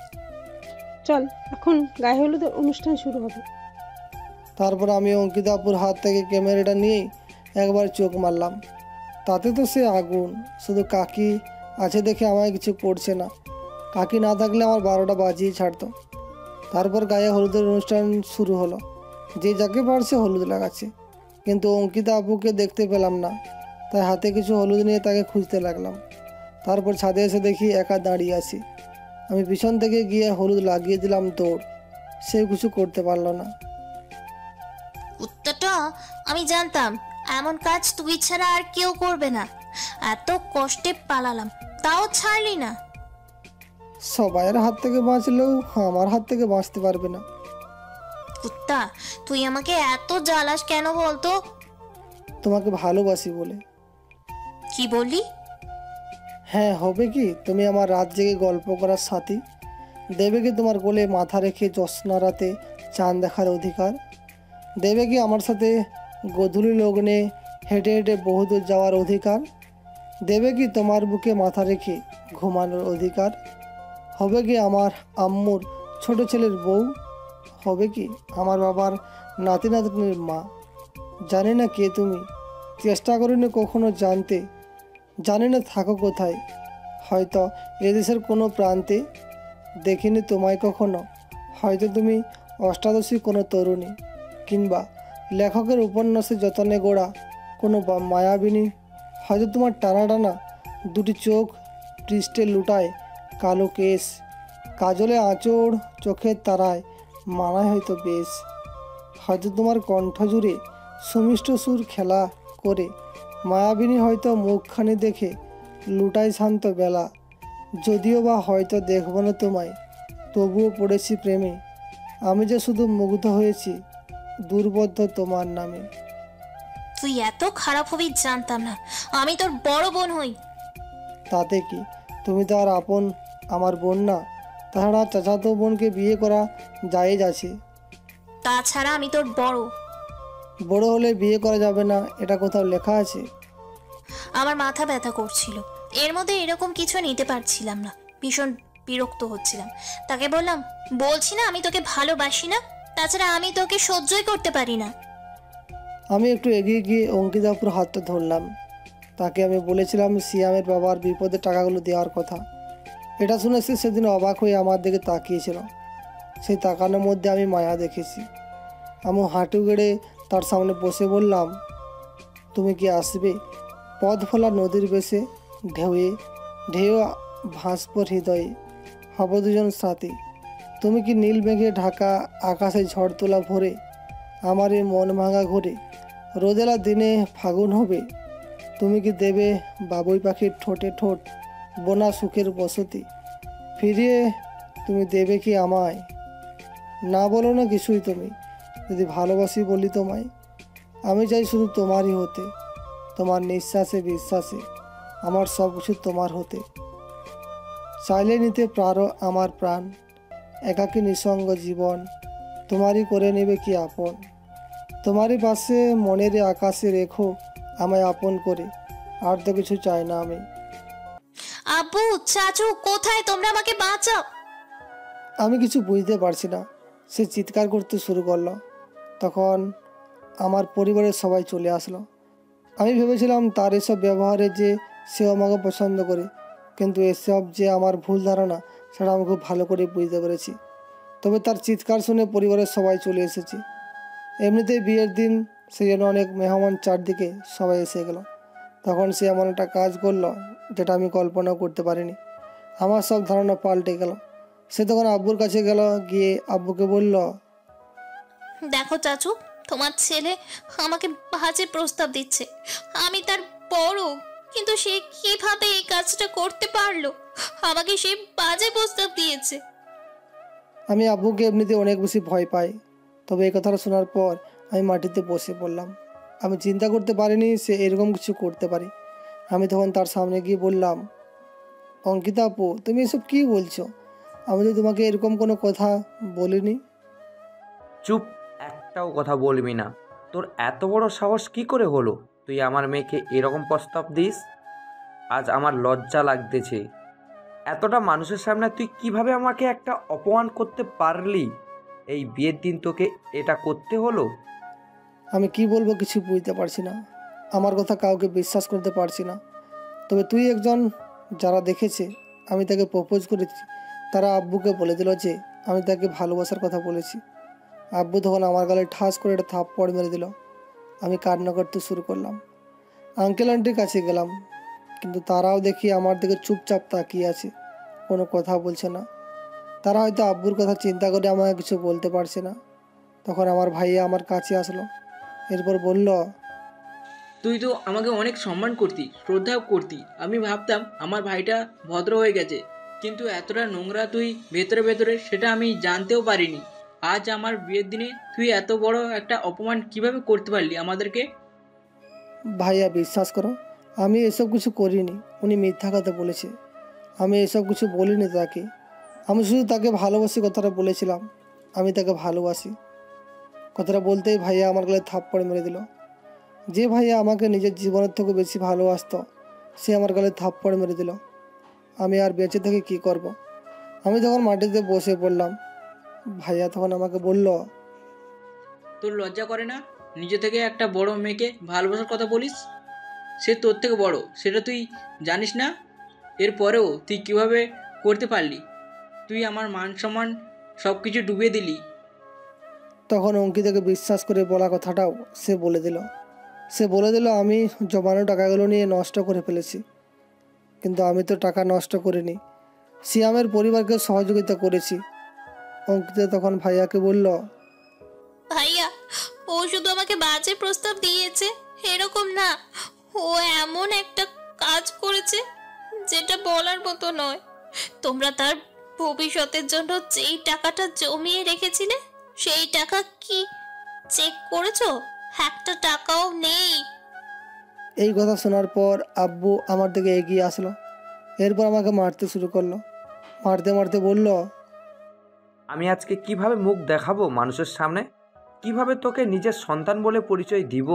চল, এখন গায়ে হলুদের অনুষ্ঠান শুরু হবে। তারপর আমি অঙ্কিতা আপুর হাত থেকে ক্যামেরাটা নিয়ে একবার চোখ মারলাম। তাতে তো সে আগুন। শুধু কাকি আছে দেখে আমায় কিছু করছে না। কাকি না থাকলে আমার 12টা বাজিয়ে ছাড়তো। তারপর গায়ে হলুদের অনুষ্ঠান শুরু হলো। যে যাকে পারছে হলুদ লাগাচ্ছে, কিন্তু অঙ্কিতা আপুকে দেখতে পেলাম না। তাই হাতে কিছু হলুদ নিয়ে তাকে খুঁজতে লাগলাম। তারপর ছাদে এসে দেখি একা দাঁড়িয়ে আছি। আমি পিছন থেকে গিয়ে হলুদ লাগিয়ে দিলাম দৌড়। সে কিছু করতে পারলো না। কুত্তাটা, আমি জানতাম এমন কাজ তুই ছাড়া আর কেউ করবে না। এত কষ্টে পালালাম, তাও ছাড়লি না। সবাইয়ের হাত থেকে বাঁচলেও আমার হাত থেকে বাঁচতে পারবে না। কুত্তা, তুই আমাকে এত জ্বালাস কেন বলতো? তোমাকে ভালোবাসি বলে। কি বললি? হ্যাঁ, হবে কি, তুমি আমার রাত জেগে গল্প করার সাথী, দেবে কি তোমার কোলে মাথা রেখে জ্যোৎস্না রাতে চাঁদ দেখার অধিকার, দেবে কি আমার সাথে গধূলি লগ্নে হেঁটে হেঁটে বহুদূর যাওয়ার অধিকার, দেবে কি তোমার বুকে মাথা রেখে ঘুমানোর অধিকার, হবে কি আমার আম্মুর ছোট ছেলের বউ, হবে কি আমার বাবার নাতি নাতনির মা। জানি না কে তুমি, চেষ্টা করিনি কখনো জানতে, জানি না থাকো কোথায়, হয়তো এদেশের কোনো প্রান্তে, দেখিনি তোমায় কখনো, হয়তো তুমি অষ্টাদশী কোনো তরুণী, কিংবা লেখকের উপন্যাসে যতনে গোড়া কোনো মায়াবিনী, হয়তো তোমার টানা টানা দুটি চোখ পৃষ্ঠে লুটায় কালো কেশ, কাজলে আঁচড় চোখের তারায় মানায় হয়তো বেশ, হয়তো তোমার কণ্ঠ জুড়ে সুমিষ্ট সুর খেলা করে মায়াবিনী হয়তো মুখখানি দেখে লুটাই শান্ত বেলা, যদিও বা হয়তো দেখব না তোমায়, তবুও পড়েছি প্রেমে, আমি যে শুধু মুগ্ধ হয়েছি দুর্বোধ্য তোমার নামে। তুই এত খারাপ হবি জানতাম না, আমি তোর বড় বোন হই। তাতে কি, তুমি তো আর আপন আমার বোন না, তাছাড়া চাচাতো বোনকে বিয়ে করা জায়েজ আছে। তাছাড়া আমি তোর বড়। বড় হলে বিয়ে করা যাবে না এটা কোথাও লেখা আছে? আমার মাথা ব্যথা করছিল, এর মধ্যে এরকম কিছু নিতে পারছিলাম না, ভীষণ বিরক্ত হচ্ছিলাম। তাকে বললাম, বলছি না আমি তোকে ভালোবাসি না, তাছাড়া আমি তোকে সহ্যই করতে পারি না। আমি একটু এগিয়ে গিয়ে অঙ্কিতাপুর হাতটা ধরলাম। তাকে আমি বলেছিলাম সিয়ামের বাবার বিপদের টাকাগুলো দেওয়ার কথা। এটা শুনে সে সেদিন অবাক হয়ে আমার দিকে তাকিয়েছিল। সেই তাকানোর মধ্যে আমি মায়া দেখেছি। আমি হাঁটু গেড়ে তার সামনে বসে বললাম, তুমি কি আসবে? পথ ফোলা নদীর বেশে ঢেউয়ে ঢেউ ভাসব হৃদয়ে, হব দুজন সাথী। তুমি কি নীল মেঘে ঢাকা আকাশে ঝড় তোলা ভরে আমার এই মন ভাঙা ঘরে রোদেলা দিনে ফাগুন হবে? তুমি কি দেবে বাবুই পাখির ঠোঁটে ঠোঁট বোনা সুখের বসতি? ফিরিয়ে তুমি দেবে কি আমায়? না বলো না কিছুই তুমি, যদি ভালোবাসি বলি তোমায়। আমি চাই শুধু তোমারই হতে, তোমার নিঃশ্বাসে বিশ্বাসে আমার সব কিছু তোমার হতে। চাইলে নিতে পারো আমার প্রাণ, একাকী নিঃসঙ্গ জীবন তোমারই করে নেবে কি আপন। তোমারই পাশে মনের আকাশে রেখো আমায় আপন করে, আর তো কিছু চাই না আমি। আব্বু, চাচু কোথায়? তোমরা আমাকে বাঁচাও। আমি কিছু বুঝতে পারছি না। সে চিৎকার করতে শুরু করলো। তখন আমার পরিবারের সবাই চলে আসলো। আমি ভেবেছিলাম তার এসব ব্যবহারে যে সে আমাকে পছন্দ করে, কিন্তু এসব যে আমার ভুল ধারণা সেটা আমি খুব ভালো করে বুঝতে পেরেছি। তবে তার চিৎকার শুনে পরিবারের সবাই চলে এসেছে। এমনিতেই বিয়ের দিন সেই জন্য অনেক মেহমান চারদিকে সবাই এসে গেল। তখন সে এমন একটা কাজ করলো যেটা আমি কল্পনাও করতে পারিনি। আমার সব ধারণা পাল্টে গেল। সে তখন আব্বুর কাছে গেল, গিয়ে আব্বুকে বলল, দেখো চাচু, তোমার ছেলে আমাকে বাজে প্রস্তাব দিচ্ছে। আমি তার বড়, কিন্তু সে কিভাবে এই কাজটা করতে পারলো? আমাকে সে বাজে প্রস্তাব দিয়েছে। আমি আব্বুকে এমনিতে অনেক বেশি ভয় পাই, তবে এই কথাটা শোনার পর আমি মাটিতে বসে পড়লাম। আমি চিন্তা করতে পারিনি সে এরকম কিছু করতে পারে। আমি তখন তার সামনে গিয়ে বললাম, অঙ্কিতা আপু, তুমি এসব কী বলছো? আমি তো তোমাকে এরকম কোনো কথা বলিনি। চুপ, একটাও কথা বলবি না। তোর এত বড় সাহস কি করে হলো তুই আমার মেয়েকে এরকম প্রস্তাব দিস? আজ আমার লজ্জা লাগতেছে। এতটা মানুষের সামনে তুই কিভাবে আমাকে একটা অপমান করতে পারলি? এই বিয়ের দিন তোকে এটা করতে হলো? আমি কি বলবো কিছু বুঝতে পারছি না। আমার কথা কাউকে বিশ্বাস করতে পারছি না। তবে তুই একজন, যারা দেখেছে আমি তাকে প্রপোজ করেছি, তারা আব্বুকে বলে দিল যে আমি তাকে ভালোবাসার কথা বলেছি। আব্বু তখন আমার গালে ঠাস করে একটা থাপ্পড় মেরে দিল। আমি কান্না করতে শুরু করলাম। আঙ্কেল আন্টির কাছে গেলাম, কিন্তু তারাও দেখি আমার দিকে চুপচাপ তাকিয়ে আছে, কোনো কথা বলছে না। তারা হয়তো আব্বুর কথা চিন্তা করে আমাকে কিছু বলতে পারছে না। তখন আমার ভাইয়া আমার কাছে আসলো, এরপর বলল, তুই তো আমাকে অনেক সম্মান করতি, শ্রদ্ধাও করতি। আমি ভাবতাম আমার ভাইটা ভদ্র হয়ে গেছে, কিন্তু এতটা নোংরা তুই ভেতরে ভেতরে সেটা আমি জানতেও পারিনি। আজ আমার বিয়ের দিনে তুই এত বড় একটা অপমান কিভাবে করতে পারলি আমাদেরকে? ভাইয়া বিশ্বাস করো, আমি এসব কিছু করিনি। উনি মিথ্যা কথা বলেছে, আমি এসব কিছু বলিনি তাকে। আমি শুধু তাকে ভালোবাসি কথাটা বলেছিলাম। আমি তাকে ভালোবাসি কথাটা বলতেই ভাইয়া আমার গালে থাপ্পড় মেরে দিল। যে ভাইয়া আমাকে নিজের জীবনের থেকে বেশি ভালোবাসতো সে আমার গালে থাপ্পড় মেরে দিল। আমি আর বেঁচে থেকে কি করব? আমি তখন মাটিতে বসে পড়লাম। ভাইয়া তখন আমাকে বলল, তোর লজ্জা করে না নিজে থেকে একটা বড় মেয়েকে ভালোবাসার কথা বলিস? সে তোর থেকে বড়, সেটা তুই জানিস না? এরপরেও তুই কিভাবে করতে পারলি? তুই আমার মান সম্মান সব কিছু ডুবিয়ে দিলি। তখন অঙ্কিতাকে বিশ্বাস করে বলা কথাটাও সে বলে দিল। সে বলে দিল আমি জমানো টাকাগুলো নিয়ে নষ্ট করে ফেলেছি। কিন্তু আমি তো টাকা নষ্ট করিনি, সিয়ামের পরিবারকে সহযোগিতা করেছি। অঙ্কিতা তখন ভাইয়াকে বলল, ভাইয়া, ও শুধু আমাকে বাজে প্রস্তাব দিয়েছে এরকম না, ও এমন একটা কাজ করেছে যেটা বলার মতো নয়। তোমরা তার ভবিষ্যতের জন্য যেই টাকাটা জমিয়ে রেখেছিলে সেই টাকা কি চেক করেছো? একটা টাকাও নেই। এই কথা শোনার পর আব্বু আমার দিকে এগিয়ে আসলো। এরপর আমাকে মারতে শুরু করলো। মারতে মারতে বলল, আমি আজকে কিভাবে মুখ দেখাবো মানুষের সামনে? কিভাবে তোকে নিজের সন্তান বলে পরিচয় দিব?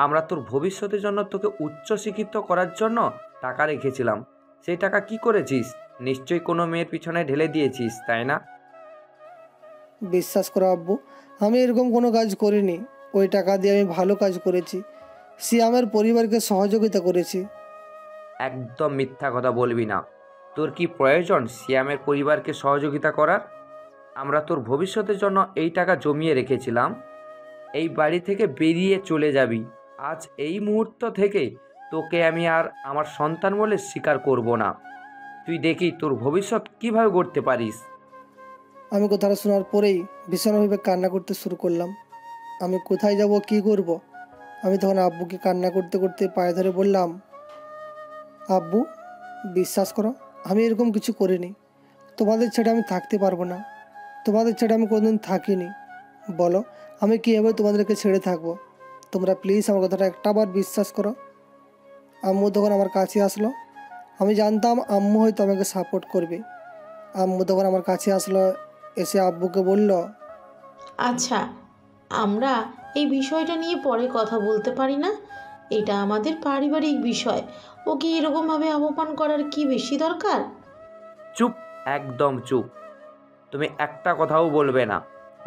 আমরা তোর ভবিষ্যতের জন্য তোকে উচ্চ শিক্ষিত করার জন্য টাকা রেখেছিলাম, সেই টাকা কি করেছিস? নিশ্চয়ই কোনো মেয়ের পিছনে ঢেলে দিয়েছিস, তাই না? বিশ্বাস করো আব্বু, আমি এরকম কোনো কাজ করিনি। ওই টাকা দিয়ে আমি ভালো কাজ করেছি, সিয়ামের পরিবারকে সহযোগিতা করেছি। একদম মিথ্যা কথা বলবি না। তোর কি প্রয়োজন সিয়ামের পরিবারকে সহযোগিতা করার? আমরা তোর ভবিষ্যতের জন্য এই টাকা জমিয়ে রেখেছিলাম। এই বাড়ি থেকে বেরিয়ে চলে যাবি। আজ এই মুহূর্ত থেকে তোকে আমি আর আমার সন্তান বলে স্বীকার করব না। তুই দেখি তোর ভবিষ্যৎ কিভাবে গড়তে পারিস। আমি কথাটা শোনার পরেই ভীষণভাবে কান্না করতে শুরু করলাম। আমি কোথায় যাব, কি করব? আমি তখন আব্বুকে কান্না করতে করতে পায়ে ধরে বললাম, আব্বু বিশ্বাস করো, আমি এরকম কিছু করিনি। তোমাদের ছেড়ে আমি থাকতে পারবো না। তোমাদের ছেড়ে আমি কোনোদিন থাকিনি। বলো আমি কীভাবে তোমাদেরকে ছেড়ে থাকবো? তোমরা প্লিজ আমার কথাটা একটাবার বিশ্বাস করো। আম্মু তখন আমার কাছে আসলো। আমি জানতাম আম্মু হয়তো আমাকে সাপোর্ট করবে। আম্মু তখন আমার কাছে আসলো, এসে আব্বুকে বলল, আচ্ছা, আমরা এই বিষয়টা নিয়ে পরে কথা বলতে পারি না? এটা আমাদের পারিবারিক বিষয়। ওকে এরকমভাবে অপমান করার কি বেশি দরকার? চুপ, একদম চুপ। তুমি একটা কথাও বলবে না।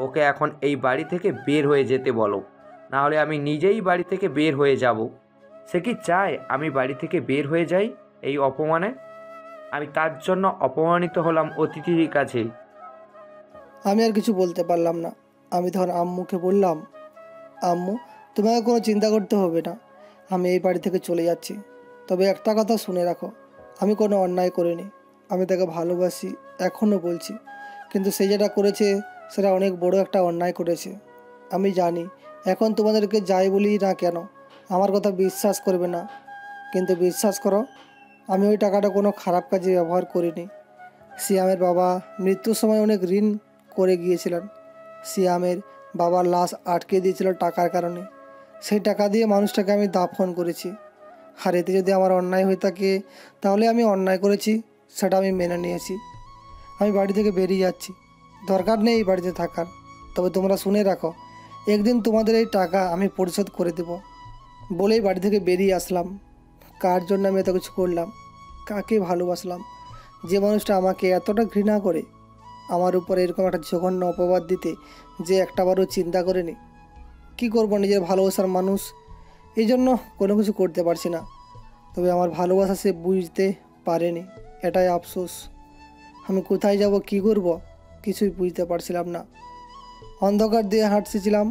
ওকে এখন এই বাড়ি থেকে বের হয়ে যেতে বলো, না হলে আমি নিজেই বাড়ি থেকে বের হয়ে যাব। সে কি চায় আমি বাড়ি থেকে বের হয়ে যাই এই অপমানে? আমি তার জন্য অপমানিত হলাম অতিথির কাছে। আমি আর কিছু বলতে পারলাম না। আমি তখন আম্মুকে বললাম, আম্মু তোমাকে কোনো চিন্তা করতে হবে না, আমি এই বাড়ি থেকে চলে যাচ্ছি। তবে একটা কথা শুনে রাখো, আমি কোনো অন্যায় করিনি। আমি তাকে ভালোবাসি, এখনও বলছি। কিন্তু সে যেটা করেছে সেটা অনেক বড় একটা অন্যায় করেছে। আমি জানি এখন তোমাদেরকে যাই বলি না কেন আমার কথা বিশ্বাস করবে না, কিন্তু বিশ্বাস করো আমি ওই টাকাটা কোনো খারাপ কাজে ব্যবহার করিনি। সিয়ামের বাবা মৃত্যুর সময় অনেক ঋণ করে গিয়েছিলেন। সিয়ামের বাবার লাশ আটকে দিয়েছিল টাকার কারণে। সেই টাকা দিয়ে মানুষটাকে আমি দাফন করেছি। আর এতে যদি আমার অন্যায় হয়ে থাকে তাহলে আমি অন্যায় করেছি সেটা আমি মেনে নিয়েছি। আমি বাড়ি থেকে বেরিয়ে যাচ্ছি, দরকার নেই এই বাড়িতে থাকার। তবে তোমরা শুনে রাখো, একদিন তোমাদের এই টাকা আমি পরিশোধ করে দেব। বলেই বাড়ি থেকে বেরিয়ে আসলাম। কার জন্য আমি এত কিছু করলাম? কাকে ভালোবাসলাম? যে মানুষটা আমাকে এতটা ঘৃণা করে আমার উপর এরকম একটা জঘন্য অপবাদ দিতে যে একটাবারও চিন্তা করেনি। কি করব, নিজের ভালোবাসার মানুষ, এই জন্য কোনো কিছু করতে পারছি না। তবে আমার ভালোবাসা সে বুঝতে পারেনি, এটাই আফসোস। আমি কোথায় যাব, কি করব, কিছুই বুঝতে পারছিলাম না। অন্ধকার দিয়ে হাঁটছিলাম।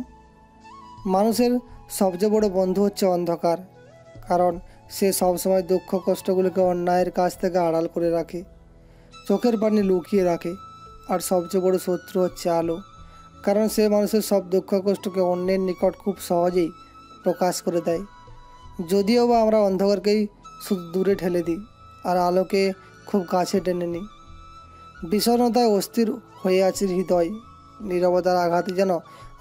মানুষের সবচেয়ে বড় বন্ধু হচ্ছে অন্ধকার, কারণ সে সবসময় দুঃখ কষ্টগুলোকে অন্যায়ের কাছ থেকে আড়াল করে রাখে, চোখের পানি লুকিয়ে রাখে। আর সবচেয়ে বড় শত্রু হচ্ছে আলো, কারণ সে মানুষের সব দুঃখ কষ্টকে অন্যের নিকট খুব সহজেই প্রকাশ করে দেয়। যদিও বা আমরা অন্ধকারকেই শুধু দূরে ঠেলে দিই আর আলোকে খুব কাছে টেনে নিই। বিষণ্ণতায় অস্থির হয়ে আছে হৃদয়, নীরবতার আঘাতে যেন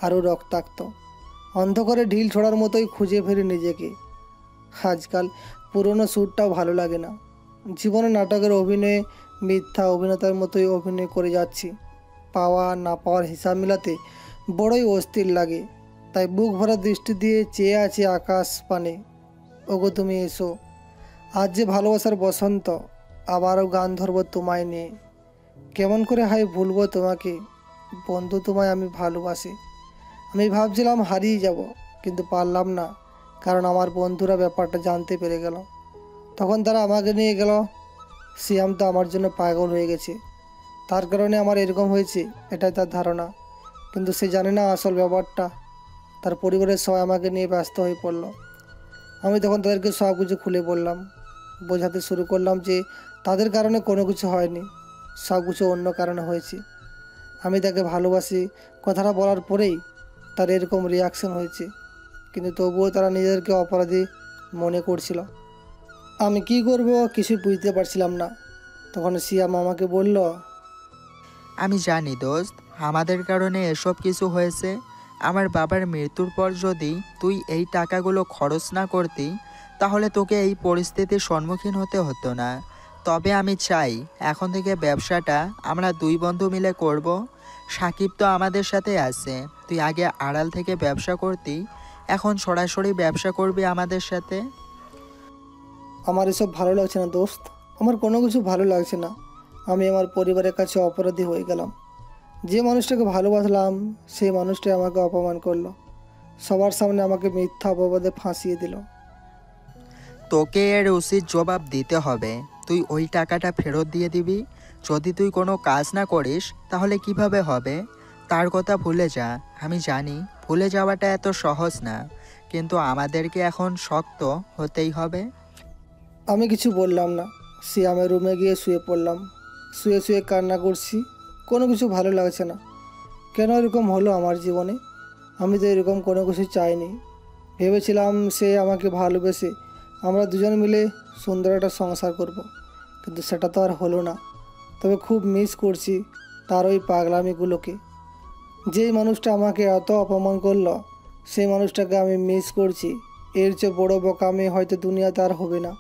আরও রক্তাক্ত। অন্ধকারে ঢিল ছোড়ার মতোই খুঁজে ফিরি নিজেকে। আজকাল পুরনো সুরটাও ভালো লাগে না। জীবনে নাটকের অভিনয়ে মিথ্যা অভিনেতার মতোই অভিনয় করে যাচ্ছি। পাওয়া না পাওয়ার হিসাব মেলাতে বড়ই অস্থির লাগে। তাই বুক ভরা দৃষ্টি দিয়ে চেয়ে আছি আকাশ পানে। ওগো তুমি এসো, আজ যে ভালোবাসার বসন্ত, আবারও গান ধরবো তোমায় নিয়ে। কেমন করে হাই ভুলবো তোমাকে, বন্ধু তোমায় আমি ভালোবাসি। আমি ভাবছিলাম হারিয়ে যাব, কিন্তু পারলাম না, কারণ আমার বন্ধুরা ব্যাপারটা জানতে পেরে গেল। তখন তারা আমাকে নিয়ে গেল। সিয়াম তো আমার জন্য পাগল হয়ে গেছে, তার কারণে আমার এরকম হয়েছে এটাই তার ধারণা। কিন্তু সে জানে না আসল ব্যাপারটা। তার পরিবারের সবাই আমাকে নিয়ে ব্যস্ত হয়ে পড়ল। আমি তখন তাদেরকে সব কিছু খুলে বললাম, বোঝাতে শুরু করলাম যে তাদের কারণে কোনো কিছু হয়নি, সব কিছু অন্য কারণে হয়েছে। আমি তাকে ভালোবাসি কথাটা বলার পরেই তার এরকম রিয়াকশন হয়েছে, কিন্তু তবুও তারা নিজেদেরকে অপরাধী মনে করছিল। আমি কি করব কিছুই বুঝতে পারছিলাম না। তখন সিয়াম আমাকে বলল, আমি জানি দোস্ত, আমাদের কারণে এসব কিছু হয়েছে। আমার বাবার মৃত্যুর পর যদি তুই এই টাকাগুলো খরচ না করতি, তাহলে তোকে এই পরিস্থিতির সম্মুখীন হতে হতো না। তবে আমি চাই এখন থেকে ব্যবসাটা আমরা দুই বন্ধু মিলে করব। সাকিব তো আমাদের সাথে আছে, তুই আগে আড়াল থেকে ব্যবসা করতি, এখন সরাসরি ব্যবসা করবি আমাদের সাথে। আমার এসব ভালো লাগছে না দোস্ত, আমার কোনো কিছু ভালো লাগছে না। আমি আমার পরিবারের কাছে অপরাধী হয়ে গেলাম। যে মানুষটাকে ভালোবাসলাম সেই মানুষটাই আমাকে অপমান করলো, সবার সামনে আমাকে মিথ্যা অপবাদে ফাঁসিয়ে দিল। তোকে এর উচিত জবাব দিতে হবে। তুই ওই টাকাটা ফেরত দিয়ে দিবি। যদি তুই কোনো কাজ না করিস তাহলে কিভাবে হবে? তার কথা ভুলে যা। আমি জানি ভুলে যাওয়াটা এত সহজ না, কিন্তু আমাদেরকে এখন শক্ত হতেই হবে। আমি কিছু বললাম না। সিয়ামের রুমে গিয়ে শুয়ে পড়লাম। শুয়ে শুয়ে কান্না করছি। কোনো কিছু ভালো লাগছে না। কেন এরকম হলো আমার জীবনে? আমি তো এরকম কোনো কিছু চাইনি। ভেবেছিলাম সে আমাকে ভালোবেসে আমরা দুজন মিলে সুন্দর একটা সংসার করব, কিন্তু সেটা তো আর হলো না। তবে খুব মিস করছি তার ওই পাগলামিগুলোকে। যেই মানুষটা আমাকে এত অপমান করলো সেই মানুষটাকে আমি মিস করছি। এর চেয়ে বড় বোকামি হয়তো দুনিয়াতে আর হবে না।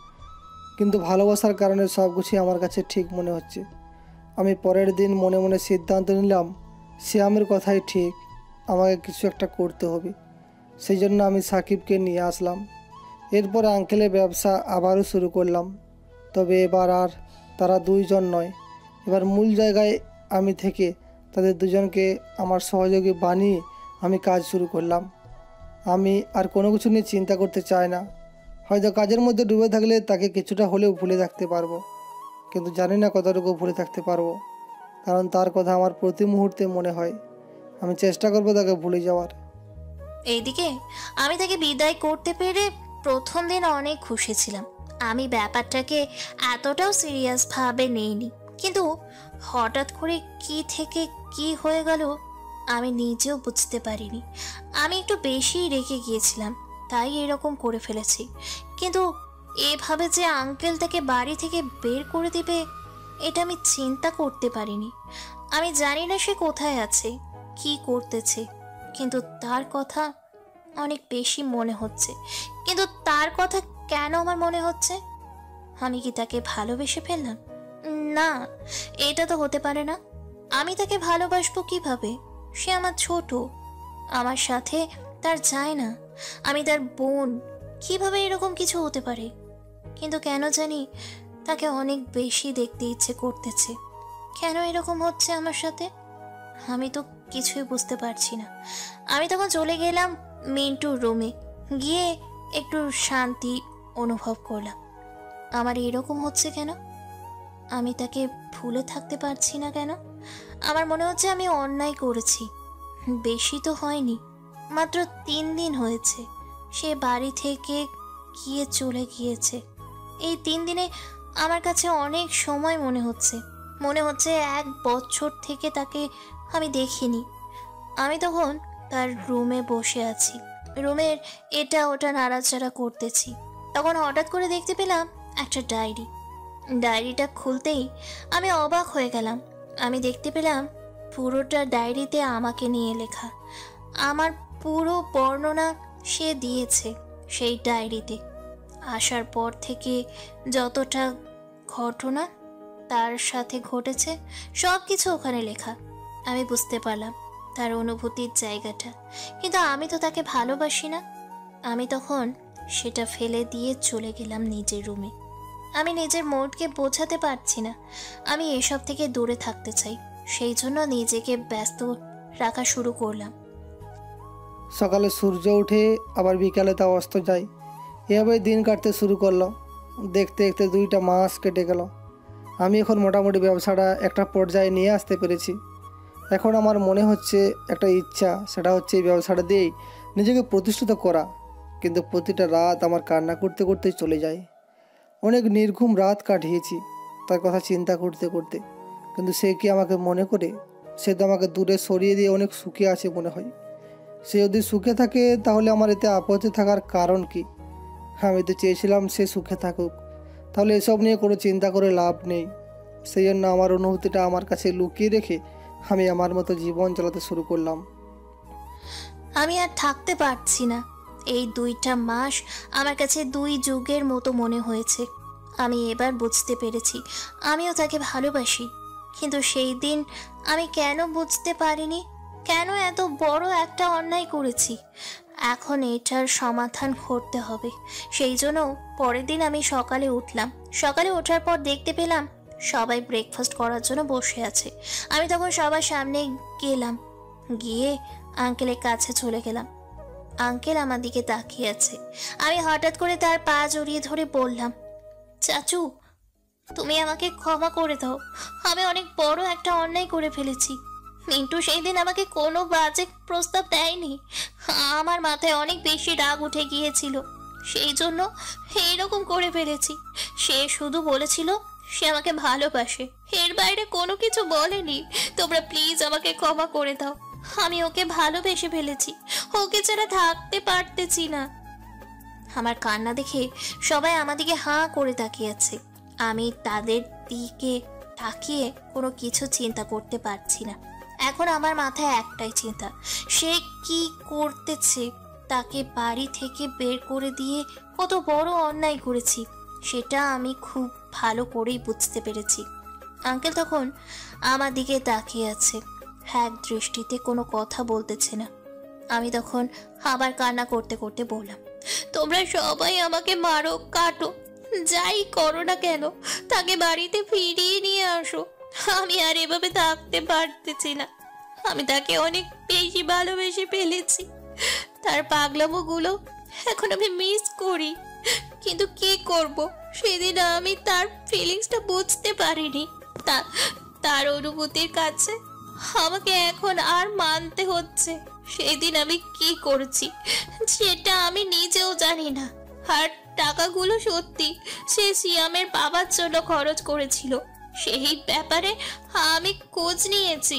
কিন্তু ভালোবাসার কারণে সব কিছুই আমার কাছে ঠিক মনে হচ্ছে। আমি পরের দিন মনে মনে সিদ্ধান্ত নিলাম সিয়ামের কথাই ঠিক, আমাকে কিছু একটা করতে হবে। সেই জন্য আমি সাকিবকে নিয়ে আসলাম। এরপর আঙ্কেলের ব্যবসা আবারও শুরু করলাম। তবে এবার আর তারা দুইজন নয়, এবার মূল জায়গায় আমি থেকে তাদের দুজনকে আমার সহযোগী বানিয়ে আমি কাজ শুরু করলাম। আমি আর কোনো কিছু নিয়ে চিন্তা করতে চাই না। হয়তো কাজের মধ্যে ডুবে থাকলে তাকে কিছুটা হলেও ভুলে থাকতে পারবো, কিন্তু জানি না কতটুকু ভুলে থাকতে পারবো, কারণ তার কথা আমার প্রতি মুহূর্তে মনে হয়। আমি চেষ্টা করবো তাকে ভুলে যাওয়ার। এইদিকে আমি তাকে বিদায় করতে পেরে প্রথম দিন অনেক খুশি ছিলাম। আমি ব্যাপারটাকে এতটাও সিরিয়াসভাবে নেইনি, কিন্তু হঠাৎ করে কি থেকে কি হয়ে গেল আমি নিজেও বুঝতে পারিনি। আমি একটু বেশিই রেগে গিয়েছিলাম, তাই এরকম করে ফেলেছি। কিন্তু এভাবে যে আঙ্কেল তাকে বাড়ি থেকে বের করে দিবে এটা আমি চিন্তা করতে পারিনি। আমি জানি না সে কোথায় আছে, কি করতেছে, কিন্তু তার কথা অনেক বেশি মনে হচ্ছে। কিন্তু তার কথা কেন আমার মনে হচ্ছে? আমি কি তাকে ভালোবেসে ফেললাম? না, এটা তো হতে পারে না। আমি তাকে ভালোবাসবো কিভাবে? সে আমার ছোট, আমার সাথে তার যায় না, আমি তার বোন। কিভাবে এরকম কিছু হতে পারে? কিন্তু কেন জানি তাকে অনেক বেশি দেখতে ইচ্ছে করতেছে। কেন এরকম হচ্ছে আমার সাথে আমি তো কিছুই বুঝতে পারছি না। আমি তখন চলে গেলাম মিন্টুর রুমে, গিয়ে একটু শান্তি অনুভব করলাম। আমার এরকম হচ্ছে কেন? আমি তাকে ভুলে থাকতে পারছি না কেন? আমার মনে হচ্ছে আমি অন্যায় করেছি। বেশি তো হয়নি, মাত্র 3 দিন হয়েছে সে বাড়ি থেকে গিয়ে চলে গিয়েছে। এই 3 দিনে আমার কাছে অনেক সময় মনে হচ্ছে 1 বছর থেকে তাকে আমি দেখিনি। আমি তখন তার রুমে বসে আছি, রুমের এটা ওটা নাড়াচাড়া করতেছি। তখন হঠাৎ করে দেখতে পেলাম একটা ডায়েরি। ডায়েরিটা খুলতেই আমি অবাক হয়ে গেলাম। আমি দেখতে পেলাম পুরোটা ডায়েরিতে আমাকে নিয়ে লেখা। আমার পুরো বর্ণনা সে দিয়েছে সেই ডায়েরিতে। আসার পর থেকে যতটা ঘটনা তার সাথে ঘটেছে সব কিছু ওখানে লেখা। আমি বুঝতে পারলাম তার অনুভূতির জায়গাটা, কিন্তু আমি তো তাকে ভালোবাসি না। আমি তখন সেটা ফেলে দিয়ে চলে গেলাম নিজের রুমে। আমি নিজের মুডকে বোঝাতে পারছি না, আমি এসব থেকে দূরে থাকতে চাই। সেই জন্য নিজেকে ব্যস্ত রাখা শুরু করলাম। সকালে সূর্য ওঠে, আবার বিকালে তা অস্ত যায়। এভাবে দিন কাটতে শুরু করলো। দেখতে দেখতে 2টা মাস কেটে গেল। আমি এখন মোটামুটি ব্যবসাটা একটা পর্যায়ে নিয়ে আসতে পেরেছি। এখন আমার মনে হচ্ছে একটা ইচ্ছা, সেটা হচ্ছে এই ব্যবসাটা দিয়েই নিজেকে প্রতিষ্ঠিত করা। কিন্তু প্রতিটা রাত আমার কান্না করতে করতেই চলে যায়। অনেক নির্ঘুম রাত কাটিয়েছি তার কথা চিন্তা করতে করতে। কিন্তু সে কি আমাকে মনে করে? সে তো আমাকে দূরে সরিয়ে দিয়ে অনেক সুখে আছে মনে হয়। সে যদি সুখে থাকে তাহলে আমার এতে আপত্তি থাকার কারণ কি? আমি তো চেয়েছিলাম সে সুখে থাকুক, তাহলে এসব নিয়ে কোনো চিন্তা করে লাভ নেই। সেই জন্য আমার অনুভূতিটা আমার কাছে লুকিয়ে রেখে আমি আমার মতো জীবন চালাতে শুরু করলাম। আমি আর থাকতে পারছি না। এই 2টা মাস আমার কাছে 2 যুগের মতো মনে হয়েছে। আমি এবার বুঝতে পেরেছি আমিও তাকে ভালোবাসি। কিন্তু সেই দিন আমি কেন বুঝতে পারিনি? কেন এত বড় একটা অন্যায় করেছি? এখন এটার সমাধান করতে হবে। সেই জন্য পরের দিন আমি সকালে উঠলাম। সকালে ওঠার পর দেখতে পেলাম সবাই ব্রেকফাস্ট করার জন্য বসে আছে। আমি তখন সবার সামনে গেলাম, গিয়ে আঙ্কেলের কাছে চলে গেলাম। আঙ্কেল আমার দিকে তাকিয়ে আছে। আমি হঠাৎ করে তার পা জড়িয়ে ধরে বললাম, চাচু তুমি আমাকে ক্ষমা করে দাও। আমি অনেক বড় একটা অন্যায় করে ফেলেছি। মিন্টু সেই দিন আমাকে কোনো বাজে প্রস্তাব দেয়নি। আমার মাথায় অনেক বেশি রাগ উঠে গিয়েছিল, সেই জন্য এইরকম করে ফেলেছি। সে শুধু বলেছিল সে আমাকে ভালোবাসে, এর বাইরে কোনো কিছু বলেনি। তোমরা প্লিজ আমাকে ক্ষমা করে দাও। আমি ওকে ভালোবেসে ফেলেছি, ওকে ছাড়া থাকতে পারতেছি না। আমার কান্না দেখে সবাই আমার দিকে হাঁ করে তাকিয়ে আছে। আমি তাদের দিকে তাকিয়ে কোনো কিছু চিন্তা করতে পারছি না। এখন আমার মাথায় একটাই চিন্তা, সে কি করতেছে। তাকে বাড়ি থেকে বের করে দিয়ে কত বড় অন্যায় করেছি সেটা আমি খুব ভালো করেই বুঝতে পেরেছি। আঙ্কেল তখন আমার দিকে তাকিয়ে আছে, এক দৃষ্টিতে কোনো কথা বলতেছে না। আমি তখন আবার কান্না করতে করতে বললাম, তোমরা সবাই আমাকে মারো, কাটো, যাই করো না কেন, তাকে বাড়িতে ফিরিয়ে নিয়ে আসো। আমি আর এভাবে থাকতে পারতেছি না। আমি তাকে অনেক বেশি ভালোবেসে ফেলেছি। তার পাগলামোগুলো এখন আমি মিস করি, কিন্তু কি করব, সেদিন আমি তার ফিলিংসটা বুঝতে পারিনি। তার অনুভূতির কাছে আমাকে এখন আর মানতে হচ্ছে। সেদিন আমি কি করেছি সেটা আমি নিজেও জানি না। আর টাকাগুলো সত্যি সে সিয়ামের বাবার জন্য খরচ করেছিল, সেই ব্যাপারে আমি খোঁজ নিয়েছি।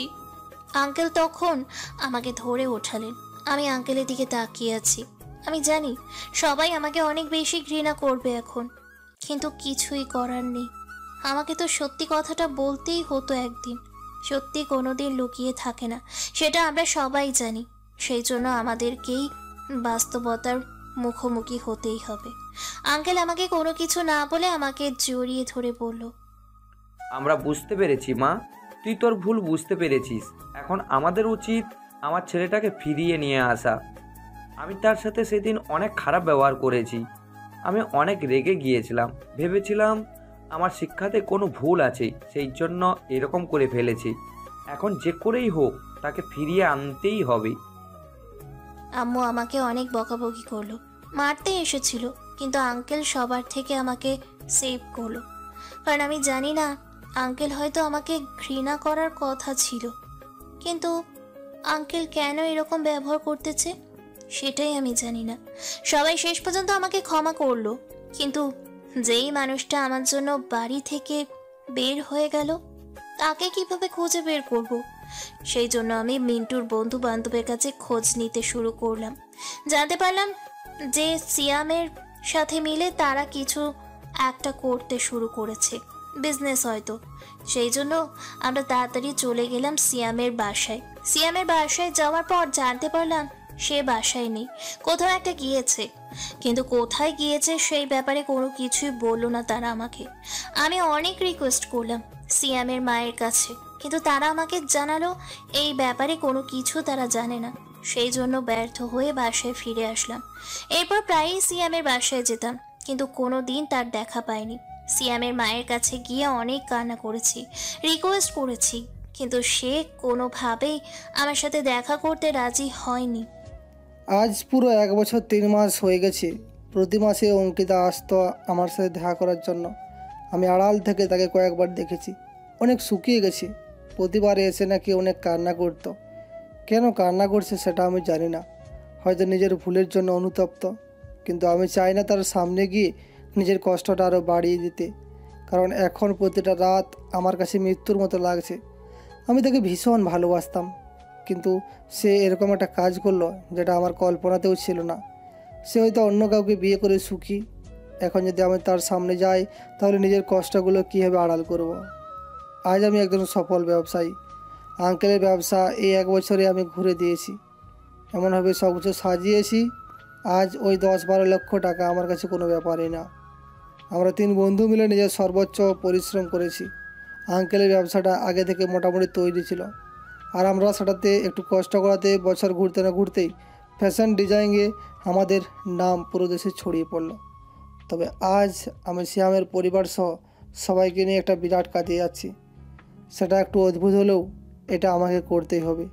আঙ্কেল তখন আমাকে ধরে ওঠালেন। আমি আঙ্কেলের দিকে তাকিয়ে আছি। আমি জানি সবাই আমাকে অনেক বেশি ঘৃণা করবে এখন, কিন্তু কিছুই করার নেই। আমাকে তো সত্যি কথাটা বলতেই হতো একদিন। সত্যি কোনোদিন লুকিয়ে থাকে না, সেটা আমরা সবাই জানি। সেই জন্য আমাদেরকেই বাস্তবতার মুখোমুখি হতেই হবে। আঙ্কেল আমাকে কোনো কিছু না বলে আমাকে জড়িয়ে ধরে বলল, আমরা বুঝতে পেরেছি মা, তুই তোর ভুল বুঝতে পেরেছিস। এখন আমাদের উচিত আমার ছেলেটাকে ফিরিয়ে নিয়ে আসা। আমি তার সাথে সেদিন অনেক খারাপ ব্যবহার করেছি। আমি অনেক রেগে গিয়েছিলাম, ভেবেছিলাম আমার শিক্ষাতে কোনো ভুল আছে, সেই জন্য এরকম করে ফেলেছি। এখন যে করেই হোক তাকে ফিরিয়ে আনতেই হবে। আম্মু আমাকে অনেক বকাবকি করলো, মারতে এসেছিল, কিন্তু আঙ্কেল সবার থেকে আমাকে সেভ করলো। কারণ আমি জানি না, আঙ্কেল হয়তো আমাকে ঘৃণা করার কথা ছিল, কিন্তু আঙ্কেল কেন এরকম ব্যবহার করতেছে সেটাই আমি জানি না। সবাই শেষ পর্যন্ত আমাকে ক্ষমা করলো, কিন্তু যেই মানুষটা আমার জন্য বাড়ি থেকে বের হয়ে গেল তাকে কিভাবে খুঁজে বের করব? সেই জন্য আমি মিন্টুর বন্ধু বান্ধবের কাছে খোঁজ নিতে শুরু করলাম। জানতে পারলাম যে সিয়ামের সাথে মিলে তারা কিছু একটা করতে শুরু করেছে, বিজনেস হয়তো। সেই জন্য আমরা তাড়াতাড়ি চলে গেলাম সিয়ামের বাসায়। সিয়ামের বাসায় যাওয়ার পর জানতে পারলাম সে বাসায় নেই, কোথাও একটা গিয়েছে। কিন্তু কোথায় গিয়েছে সেই ব্যাপারে কোনো কিছুই বললো না তারা আমাকে। আমি অনেক রিকোয়েস্ট করলাম সিয়ামের মায়ের কাছে, কিন্তু তারা আমাকে জানালো এই ব্যাপারে কোনো কিছু তারা জানে না। সেই জন্য ব্যর্থ হয়ে বাসায় ফিরে আসলাম। এরপর প্রায়ই সিয়ামের বাসায় যেতাম, কিন্তু কোনো দিন তার দেখা পাইনি। সিয়ামের মায়ের কাছে গিয়ে অনেক কান্না করেছি, রিকোয়েস্ট করেছি, কিন্তু সে কোনোভাবেই আমার সাথে দেখা করতে রাজি হয়নি। আজ পুরো 1 বছর 3 মাস হয়ে গেছে। প্রতি মাসে অঙ্কিতা আসতো আমার সাথে দেখা করার জন্য। আমি আড়াল থেকে তাকে কয়েকবার দেখেছি। অনেক শুকিয়ে গেছি। প্রতিবার এসে নাকি অনেক কান্না করতো। কেন কান্না করছে সেটা আমি জানি না, হয়তো নিজের ভুলের জন্য অনুতপ্ত। কিন্তু আমি চাই না তার সামনে গিয়ে নিজের কষ্টটা আরও বাড়িয়ে দিতে, কারণ এখন প্রতিটা রাত আমার কাছে মৃত্যুর মতো লাগছে। আমি তাকে ভীষণ ভালোবাসতাম, কিন্তু সে এরকম একটা কাজ করলো যেটা আমার কল্পনাতেও ছিল না। সে হয়তো অন্য কাউকে বিয়ে করে সুখী। এখন যদি আমি তার সামনে যাই তাহলে নিজের কষ্টগুলো কীভাবে আড়াল করব। আজ আমি একজন সফল ব্যবসায়ী। আঙ্কেলের ব্যবসা এই 1 বছরে আমি ঘুরে দিয়েছি, এমনভাবে সব কিছু সাজিয়েছি। আজ ওই 10-12 লক্ষ টাকা আমার কাছে কোনো ব্যাপারই না। আমরা 3 বন্ধু মিলে নিজের সর্বোচ্চ পরিশ্রম করেছি। আঙ্কেলের ব্যবসাটা আগে থেকে মোটামুটি তৈরি ছিল, আর আমরা সেটাতে একটু কষ্ট করাতে বছর ঘুরতে না ঘুরতেই ফ্যাশন ডিজাইনে আমাদের নাম পুরো দেশে ছড়িয়ে পড়ল। তবে আজ আমি সিয়ামের পরিবার সহ সবাইকে নিয়ে একটা বিরাট কাজে যাচ্ছি। সেটা একটু অদ্ভুত হলেও এটা আমাকে করতেই হবে।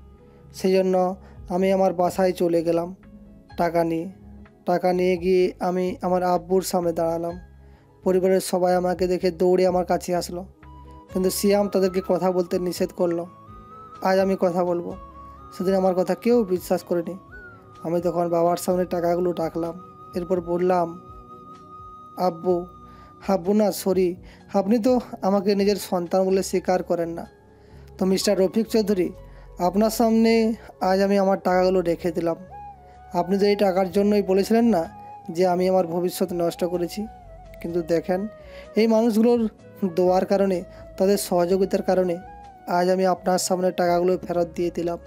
সেই জন্য আমি আমার বাসায় চলে গেলাম টাকা নিয়ে গিয়ে আমি আমার আব্বুর সামনে দাঁড়ালাম। পরিবারের সবাই আমাকে দেখে দৌড়ে আমার কাছে আসলো, কিন্তু সিয়াম তাদেরকে কথা বলতে নিষেধ করলো। আজ আমি কথা বলবো। সেদিন আমার কথা কেউ বিশ্বাস করেনি। আমি তখন বাবার সামনে টাকাগুলো রাখলাম। এরপর বললাম, আব্বু না, সরি, আপনি তো আমাকে নিজের সন্তান বলে স্বীকার করেন না। তো মিস্টার রফিক চৌধুরী, আপনার সামনে আজ আমি আমার টাকাগুলো রেখে দিলাম। আপনি তো এই টাকার জন্যই বলেছিলেন না যে আমি আমার ভবিষ্যৎ নষ্ট করেছি। কিন্তু দেখেন, এই মানুষগুলোর দোয়ার কারণে, তাদের সহযোগিতার কারণে আজ আমি আপনার সামনে টাকাগুলো ফেরত দিয়ে দিলাম।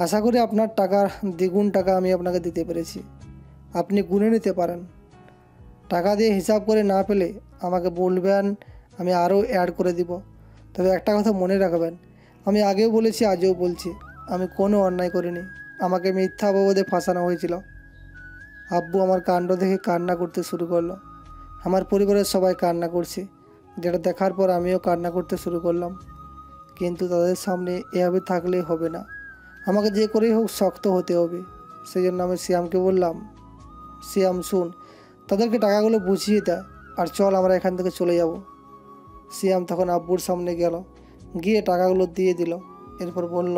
আশা করি আপনার টাকার দ্বিগুণ টাকা আমি আপনাকে দিতে পেরেছি। আপনি গুনে নিতে পারেন। টাকা দিয়ে হিসাব করে না পেলে আমাকে বলবেন, আমি আরও অ্যাড করে দিব। তবে একটা কথা মনে রাখবেন, আমি আগেও বলেছি, আজও বলছি, আমি কোনো অন্যায় করিনি। আমাকে মিথ্যা অপবাদে ফাঁসানো হয়েছিল। আব্বু আমার কাণ্ড দেখে কান্না করতে শুরু করলো। আমার পরিবারের সবাই কান্না করছে, যেটা দেখার পর আমিও কান্না করতে শুরু করলাম। কিন্তু তাদের সামনে এভাবে থাকলে হবে না, আমাকে যে করেই হোক শক্ত হতে হবে। সেই জন্য আমি সিয়ামকে বললাম, সিয়াম শুন, তাদেরকে টাকাগুলো বুঝিয়ে দেয় আর চল আমরা এখান থেকে চলে যাব। সিয়াম তখন আব্বুর সামনে গেল, গিয়ে টাকাগুলো দিয়ে দিল। এরপর বলল,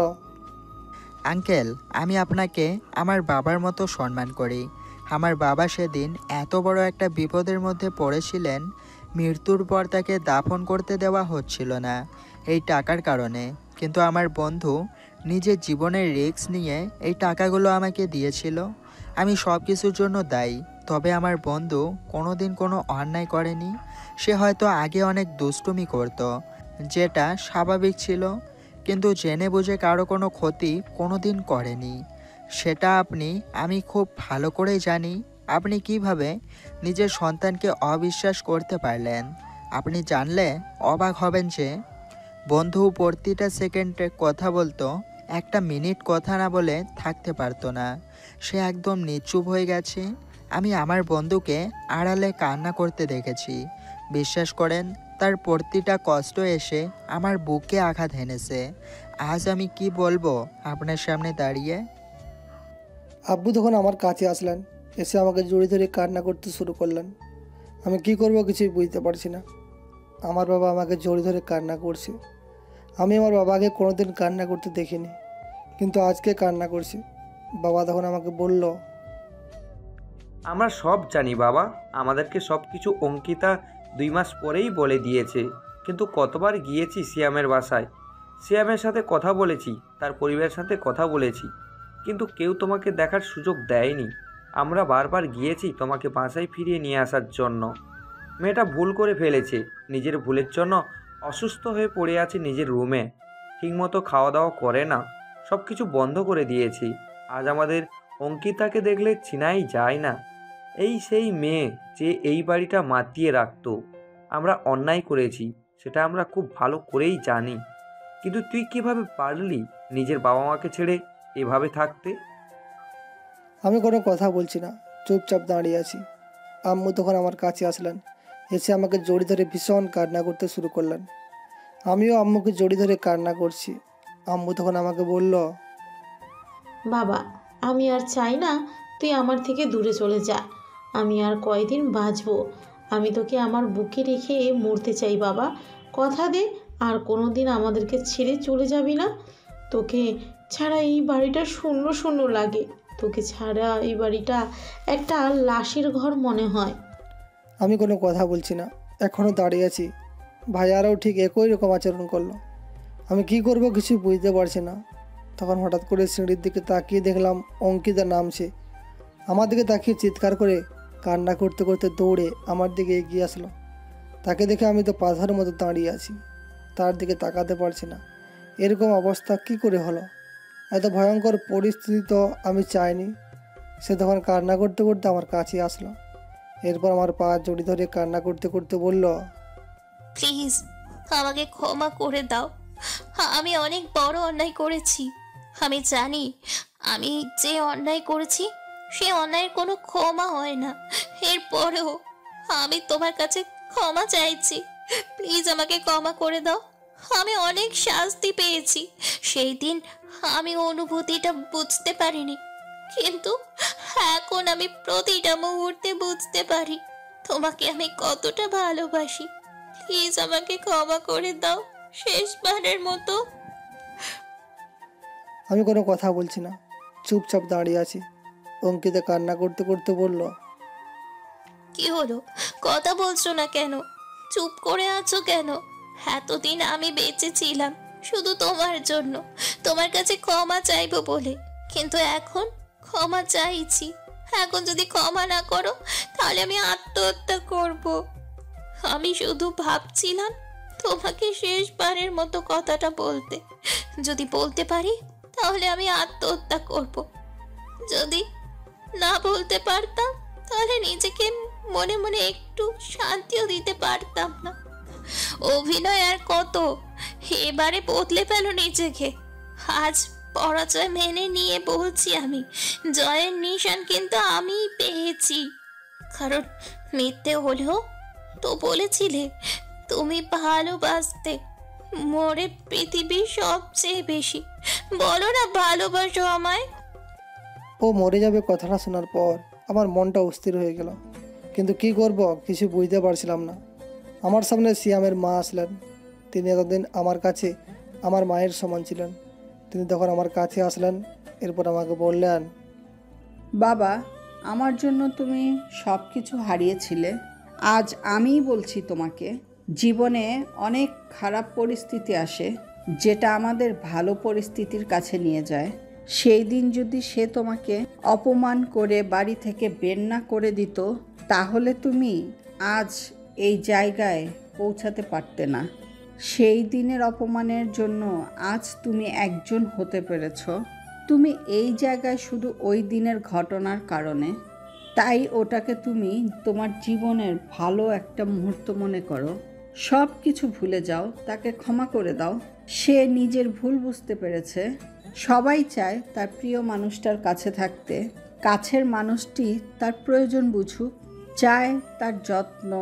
আঙ্কেল, আমি আপনাকে আমার বাবার মতো সম্মান করি। আমার বাবা সেদিন এত বড় একটা বিপদের মধ্যে পড়েছিলেন, মৃত্যুর পর তাকে দাফন করতে দেওয়া হচ্ছিল না এই টাকার কারণে। কিন্তু আমার বন্ধু নিজের জীবনের রিস্ক নিয়ে এই টাকাগুলো আমাকে দিয়েছিল। আমি সব কিছুর জন্য দায়ী, তবে আমার বন্ধু কোনোদিন কোনো অন্যায় করেনি। সে হয়তো আগে অনেক দুষ্টুমি করত, যেটা স্বাভাবিক ছিল, কিন্তু জেনে বুঝে কারো কোনো ক্ষতি কোনোদিন করেনি। সেটা আমি খুব ভালো করেই জানি। আপনি কিভাবে নিজের সন্তানকে অবিশ্বাস করতে পারলেন? আপনি জানলে অবাক হবেন যে বন্ধু প্রতিটা সেকেন্ডে কথা বলতো, 1 মিনিট কথা না বলে থাকতে পারতো না। সে একদম নিশ্চুপ হয়ে গেছে। আমি আমার বন্ধুকে আড়ালে কান্না করতে দেখেছি। বিশ্বাস করেন, তার প্রতিটা কষ্ট এসে আমার বুকে আঘাত হেনেছে। আজ আমি কি বলবো আপনার সামনে দাঁড়িয়ে? আব্বু তখন আমার কাছে আসলেন, এসে আমাকে জড়িয়ে ধরে কান্না করতে শুরু করলেন। আমি কি করব কিছুই বুঝতে পারছি না। আমার বাবা আমাকে জড়িয়ে ধরে কান্না করছে। আমি আমার বাবাকে কোনোদিন কান্না করতে দেখিনি, কিন্তু আজকে কান্না করছি। বাবা তখন আমাকে বলল, আমরা সব জানি বাবা, আমাদেরকে সব কিছু অঙ্কিতা 2 মাস পরেই বলে দিয়েছে। কিন্তু কতবার গিয়েছি সিয়ামের বাসায়, সিয়ামের সাথে কথা বলেছি, তার পরিবারের সাথে কথা বলেছি, কিন্তু কেউ তোমাকে দেখার সুযোগ দেয়নি। আমরা বারবার গিয়েছি তোমাকে বাসায় ফিরিয়ে নিয়ে আসার জন্য। মেয়েটা ভুল করে ফেলেছে, নিজের ভুলের জন্য অসুস্থ হয়ে পড়ে আছে নিজের রুমে, ঠিকমতো খাওয়া দাওয়া করে না, সব কিছু বন্ধ করে দিয়েছি। আজ আমাদের অঙ্কিতাকে দেখলে চিনাই যায় না। এই সেই মেয়ে যে এই বাড়িটা মাতিয়ে রাখতো। আমরা অন্যায় করেছি, সেটা আমরা খুব ভালো করেই জানি, কিন্তু তুই কিভাবে পারলি নিজের বাবা মাকে ছেড়ে এভাবে থাকতে? আমি কোনো কথা বলছি না, চুপচাপ দাঁড়িয়ে আছি। আম্মু তখন আমার কাছে আসলেন, এসে আমাকে জড়ি ধরে ভীষণ কান্না করতে শুরু করলেন। আমিও আম্মুকে জড়ি ধরে কান্না করছি। আম্মু তখন আমাকে বলল, বাবা, আমি আর চাই না তুই আমার থেকে দূরে চলে যা। আমি আর কয়দিন বাঁচবো। আমি তোকে আমার বুকে রেখে মরতে চাই বাবা। কথা দে আর কোনো দিন আমাদেরকে ছেড়ে চলে যাবি না। তোকে ছাড়া এই বাড়িটা শূন্য শূন্য লাগে। তোকে ছাড়া এই বাড়িটা একটা লাশের ঘর মনে হয়। আমি কোনো কথা বলছি না, এখনও দাঁড়িয়ে আছি। ভাইয়ারাও ঠিক একই রকম আচরণ করলো। আমি কি করব কিছু বুঝতে পারছি না। তখন হঠাৎ করে সিঁড়ির দিকে তাকিয়ে দেখলাম অঙ্কিতা নামছে। আমার দিকে তাকিয়ে চিৎকার করে কান্না করতে করতে দৌড়ে আমার দিকে এগিয়ে আসলো। তাকে দেখে আমি তো পাথরের মতো দাঁড়িয়ে আছি, তার দিকে তাকাতে পারছি না। এরকম অবস্থা কি করে হলো? এত ভয়ঙ্কর পরিস্থিতি তো আমি চাইনি। সে তখন কান্না করতে করতে আমার কাছে আসলো। এরপর আমার পা জড়ি ধরে কান্না করতে করতে বলল, প্লিজ আমাকে ক্ষমা করে দাও। আমি অনেক বড় অন্যায় করেছি। আমি জানি আমি যে অন্যায় করেছি সে অন্যায়ের কোনো ক্ষমা হয় না। এরপরেও আমি তোমার কাছে ক্ষমা চাইছি। প্লিজ আমাকে ক্ষমা করে দাও। আমি অনেক শাস্তি পেয়েছি। সেই দিন আমি অনুভূতিটা বুঝতে পারিনি, কিন্তু এখন আমি প্রতিটা মুহূর্তে বুঝতে পারি তোমাকে আমি কতটা ভালোবাসি। প্লিজ আমাকে ক্ষমা করে দাও শেষবারের মতো। আমি কোনো কথা বলছি না, চুপচাপ দাঁড়িয়ে আছি। অঙ্কিতা কান্না করতে করতে বলল, কি হলো, কথা বলছো না কেন? চুপ করে আছো কেন? এতদিন আমি বেঁচে ছিলাম শুধু তোমার জন্য, তোমার কাছে ক্ষমা চাইবো বলে, কিন্তু এখন ক্ষমা চাইছি। এখন যদি ক্ষমা না করো তাহলে আমি আত্মহত্যা করব। আমি শুধু ভাবছিলাম তোমাকে শেষবারের মতো কথাটা বলতে। যদি বলতে পারি তাহলে আমি আত্মহত্যা করব। যদি না বলতে পারতাম তাহলে নিজেকে মনে মনে একটু শান্তিও দিতে পারতাম না। অভিনয় আর কত, এবারে বদলে ফেলো নিজেকে। আজ পরাজয় মেনে নিয়ে বলছি, আমি জয়ের নিশান কিন্তু আমিই পেয়েছি। কারণ মিথ্যে হলেও তো বলেছিলে তুমি ভালোবাসতে, মরে পৃথিবীর সবচেয়ে বেশি। বলো না ভালোবাসো আমায়। ও মরে যাবে কথাটা শোনার পর আমার মনটা অস্থির হয়ে গেল, কিন্তু কি করব কিছু বুঝতে পারছিলাম না। আমার সামনে সিয়ামের মা আসলেন। তিনি এতদিন আমার কাছে আমার মায়ের সমান ছিলেন। তিনি তখন আমার কাছে আসলেন। এরপর আমাকে বললেন, বাবা, আমার জন্য তুমি সব কিছু হারিয়েছিলে। আজ আমিই বলছি তোমাকে, জীবনে অনেক খারাপ পরিস্থিতি আসে যেটা আমাদের ভালো পরিস্থিতির কাছে নিয়ে যায়। সেই দিন যদি সে তোমাকে অপমান করে বাড়ি থেকে বের না করে দিত, তাহলে তুমি আজ এই জায়গায় পৌঁছাতে পারতে না। সেই দিনের অপমানের জন্য আজ তুমি একজন হতে পেরেছ। তুমি এই জায়গায় শুধু ওই দিনের ঘটনার কারণে। তাই ওটাকে তুমি তোমার জীবনের ভালো একটা মুহূর্ত মনে করো। সব কিছু ভুলে যাও, তাকে ক্ষমা করে দাও। সে নিজের ভুল বুঝতে পেরেছে। সবাই চায় তার প্রিয় মানুষটার কাছে থাকতে। কাছের মানুষটি তার প্রয়োজন বুঝুক, চায় তার যত্ন,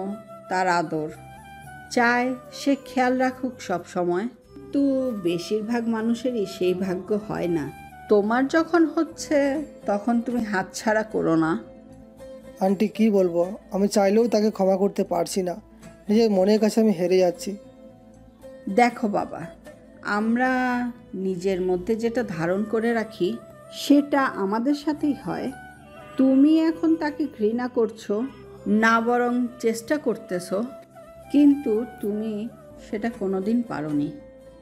তার আদর, চায় সে খেয়াল রাখুক সব সময়। তো বেশিরভাগ মানুষেরই সেই ভাগ্য হয় না। তোমার যখন হচ্ছে তখন তুমি হাতছাড়া করো না। আন্টি কি বলবো, আমি চাইলেও তাকে ক্ষমা করতে পারছি না। নিজের মনের কাছে আমি হেরে যাচ্ছি। দেখো বাবা, আমরা নিজের মধ্যে যেটা ধারণ করে রাখি সেটা আমাদের সাথেই হয়। তুমি এখন তাকে ঘৃণা করছো না, বরং চেষ্টা করতেছো, কিন্তু তুমি সেটা কোনোদিন পারোনি।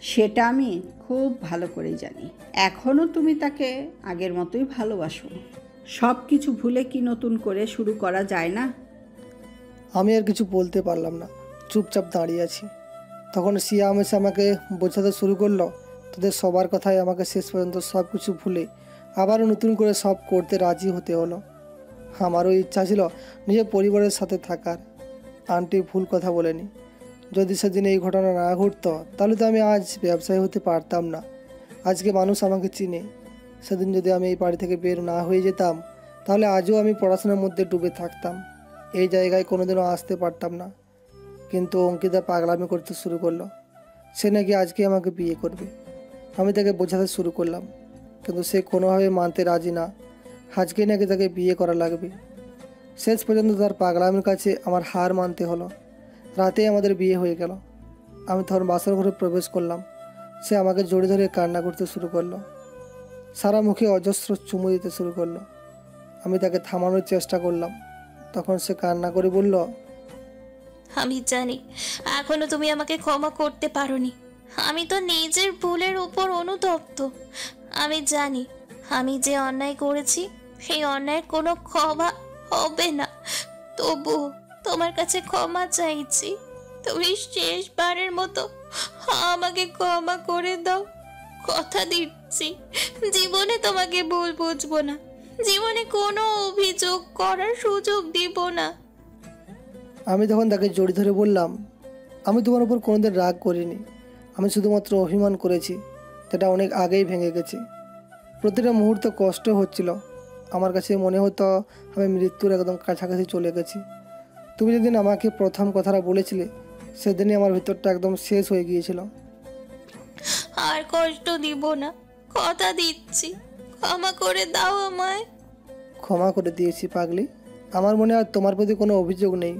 সেটা আমি খুব ভালো করেই জানি। এখনও তুমি তাকে আগের মতোই ভালোবাসো। সব কিছু ভুলে কি নতুন করে শুরু করা যায় না? আমি আর কিছু বলতে পারলাম না, চুপচাপ দাঁড়িয়ে আছি। তখন সিয়াম এসে আমাকে বোঝাতে শুরু করলো তাদের সবার কথাই আমাকে শেষ পর্যন্ত সব কিছু ভুলে আবারও নতুন করে সব করতে রাজি হতে হলো। আমারও ইচ্ছা ছিল নিজের পরিবারের সাথে থাকার। আন্টি ভুল কথা বলেনি। যদি সেদিন এই ঘটনা না ঘটতো তাহলে তো আমি আজ ব্যবসায়ী হতে পারতাম না। আজকে মানুষ আমাকে চিনে। সেদিন যদি আমি এই বাড়ি থেকে বের না হয়ে যেতাম তাহলে আজও আমি পড়াশোনার মধ্যে ডুবে থাকতাম, এই জায়গায় কোনোদিনও আসতে পারতাম না। কিন্তু অঙ্কিতা পাগলামি করতে শুরু করলো। সে নাকি আজকে আমাকে বিয়ে করবে। আমি তাকে বোঝাতে শুরু করলাম, কিন্তু সে কোনোভাবে মানতে রাজি না। আজকে নাকি তাকে বিয়ে করা লাগবে। শেষ পর্যন্ত তার পাগলামির কাছে আমার হার মানতে হলো। রাতে আমাদের বিয়ে হয়ে গেল। আমি তখন বাসর ঘরে প্রবেশ করলাম। সে আমাকে জড়িয়ে ধরে কান্না করতে শুরু করলো। সারা মুখে অজস্র চুমু দিতে শুরু করলো। আমি তাকে থামানোর চেষ্টা করলাম। তখন সে কান্না করে বলল, আমি জানি এখনো তুমি আমাকে ক্ষমা করতে পারোনি। আমি তো নিজের ভুলের উপর অনুতপ্ত। আমি জানি আমি যে অন্যায় করেছি সেই অন্যায়ের কোনো ক্ষমা হবে না। তবু তোমার কাছে ক্ষমা চাইছি। তুমি শেষবারের মতো আমাকে ক্ষমা করে দাও। কথা দিচ্ছি জীবনে তোমাকে ভুল বুঝবো না, জীবনে কোনো অভিযোগ করার সুযোগ দিব না। আমি তখন তাকে জড়িয়ে ধরে বললাম, আমি তোমার উপর কোনোদিন রাগ করিনি। আমি শুধুমাত্র অভিমান করেছি, যেটা অনেক আগেই ভেঙে গেছে। প্রতিটা মুহূর্তে কষ্ট হচ্ছিল। আমার কাছে মনে হতো আমি মৃত্যুর একদম কাছাকাছি চলে গেছি। তুমি যেদিন আমাকে প্রথম কথাটা বলেছিলে সেদিনই আমার ভিতরটা একদম শেষ হয়ে গিয়েছিল। আর কষ্ট দিব না, কথা দিচ্ছি। ক্ষমা করে দাও আমায়। ক্ষমা করে দিয়েছি পাগলি। আমার মনে আর তোমার প্রতি কোনো অভিযোগ নেই।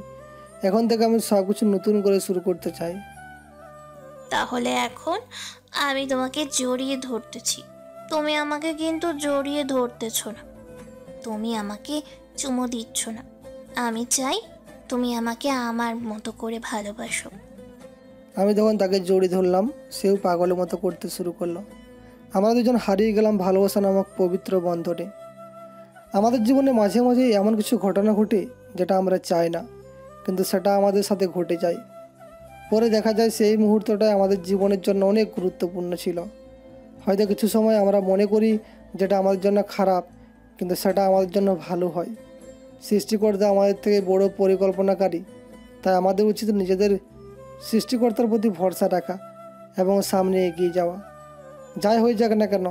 এখন থেকে আমি সব কিছু নতুন করে শুরু করতে চাই। তাহলে এখন আমি তোমাকে জড়িয়ে ধরতেছি, তুমি আমাকে কিন্তু জড়িয়ে ধরতেছ না। তুমি আমাকে চুমু দিচ্ছ না। আমি চাই তুমি আমাকে আমার মতো করে ভালোবাসো। আমি তখন তাকে জড়িয়ে ধরলাম। সেও পাগলের মতো করতে শুরু করলো। আমরা দুজন হারিয়ে গেলাম ভালোবাসা নামক পবিত্র বন্ধনে। আমাদের জীবনে মাঝে মাঝে এমন কিছু ঘটনা ঘটে যেটা আমরা চাই না, কিন্তু সেটা আমাদের সাথে ঘটে যায়। পরে দেখা যায় সেই মুহূর্তটা আমাদের জীবনের জন্য অনেক গুরুত্বপূর্ণ ছিল। হয়তো কিছু সময় আমরা মনে করি যেটা আমাদের জন্য খারাপ, কিন্তু সেটা আমাদের জন্য ভালো হয়। সৃষ্টিকর্তা আমাদের থেকে বড় পরিকল্পনাকারী। তাই আমাদের উচিত নিজেদের সৃষ্টিকর্তার প্রতি ভরসা রাখা এবং সামনে এগিয়ে যাওয়া। যাই হয়ে যাক না কেন,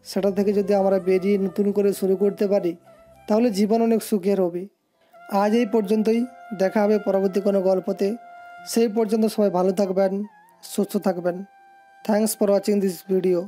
সেটা থেকে যদি আমরা বেরিয়ে নতুন করে শুরু করতে পারি তাহলে জীবন অনেক সুখের হবে। আজ এই পর্যন্তই। দেখা হবে পরবর্তী কোনো গল্পতে। সেই পর্যন্ত সবাই ভালো থাকবেন, সুস্থ থাকবেন। Thanks for watching this video.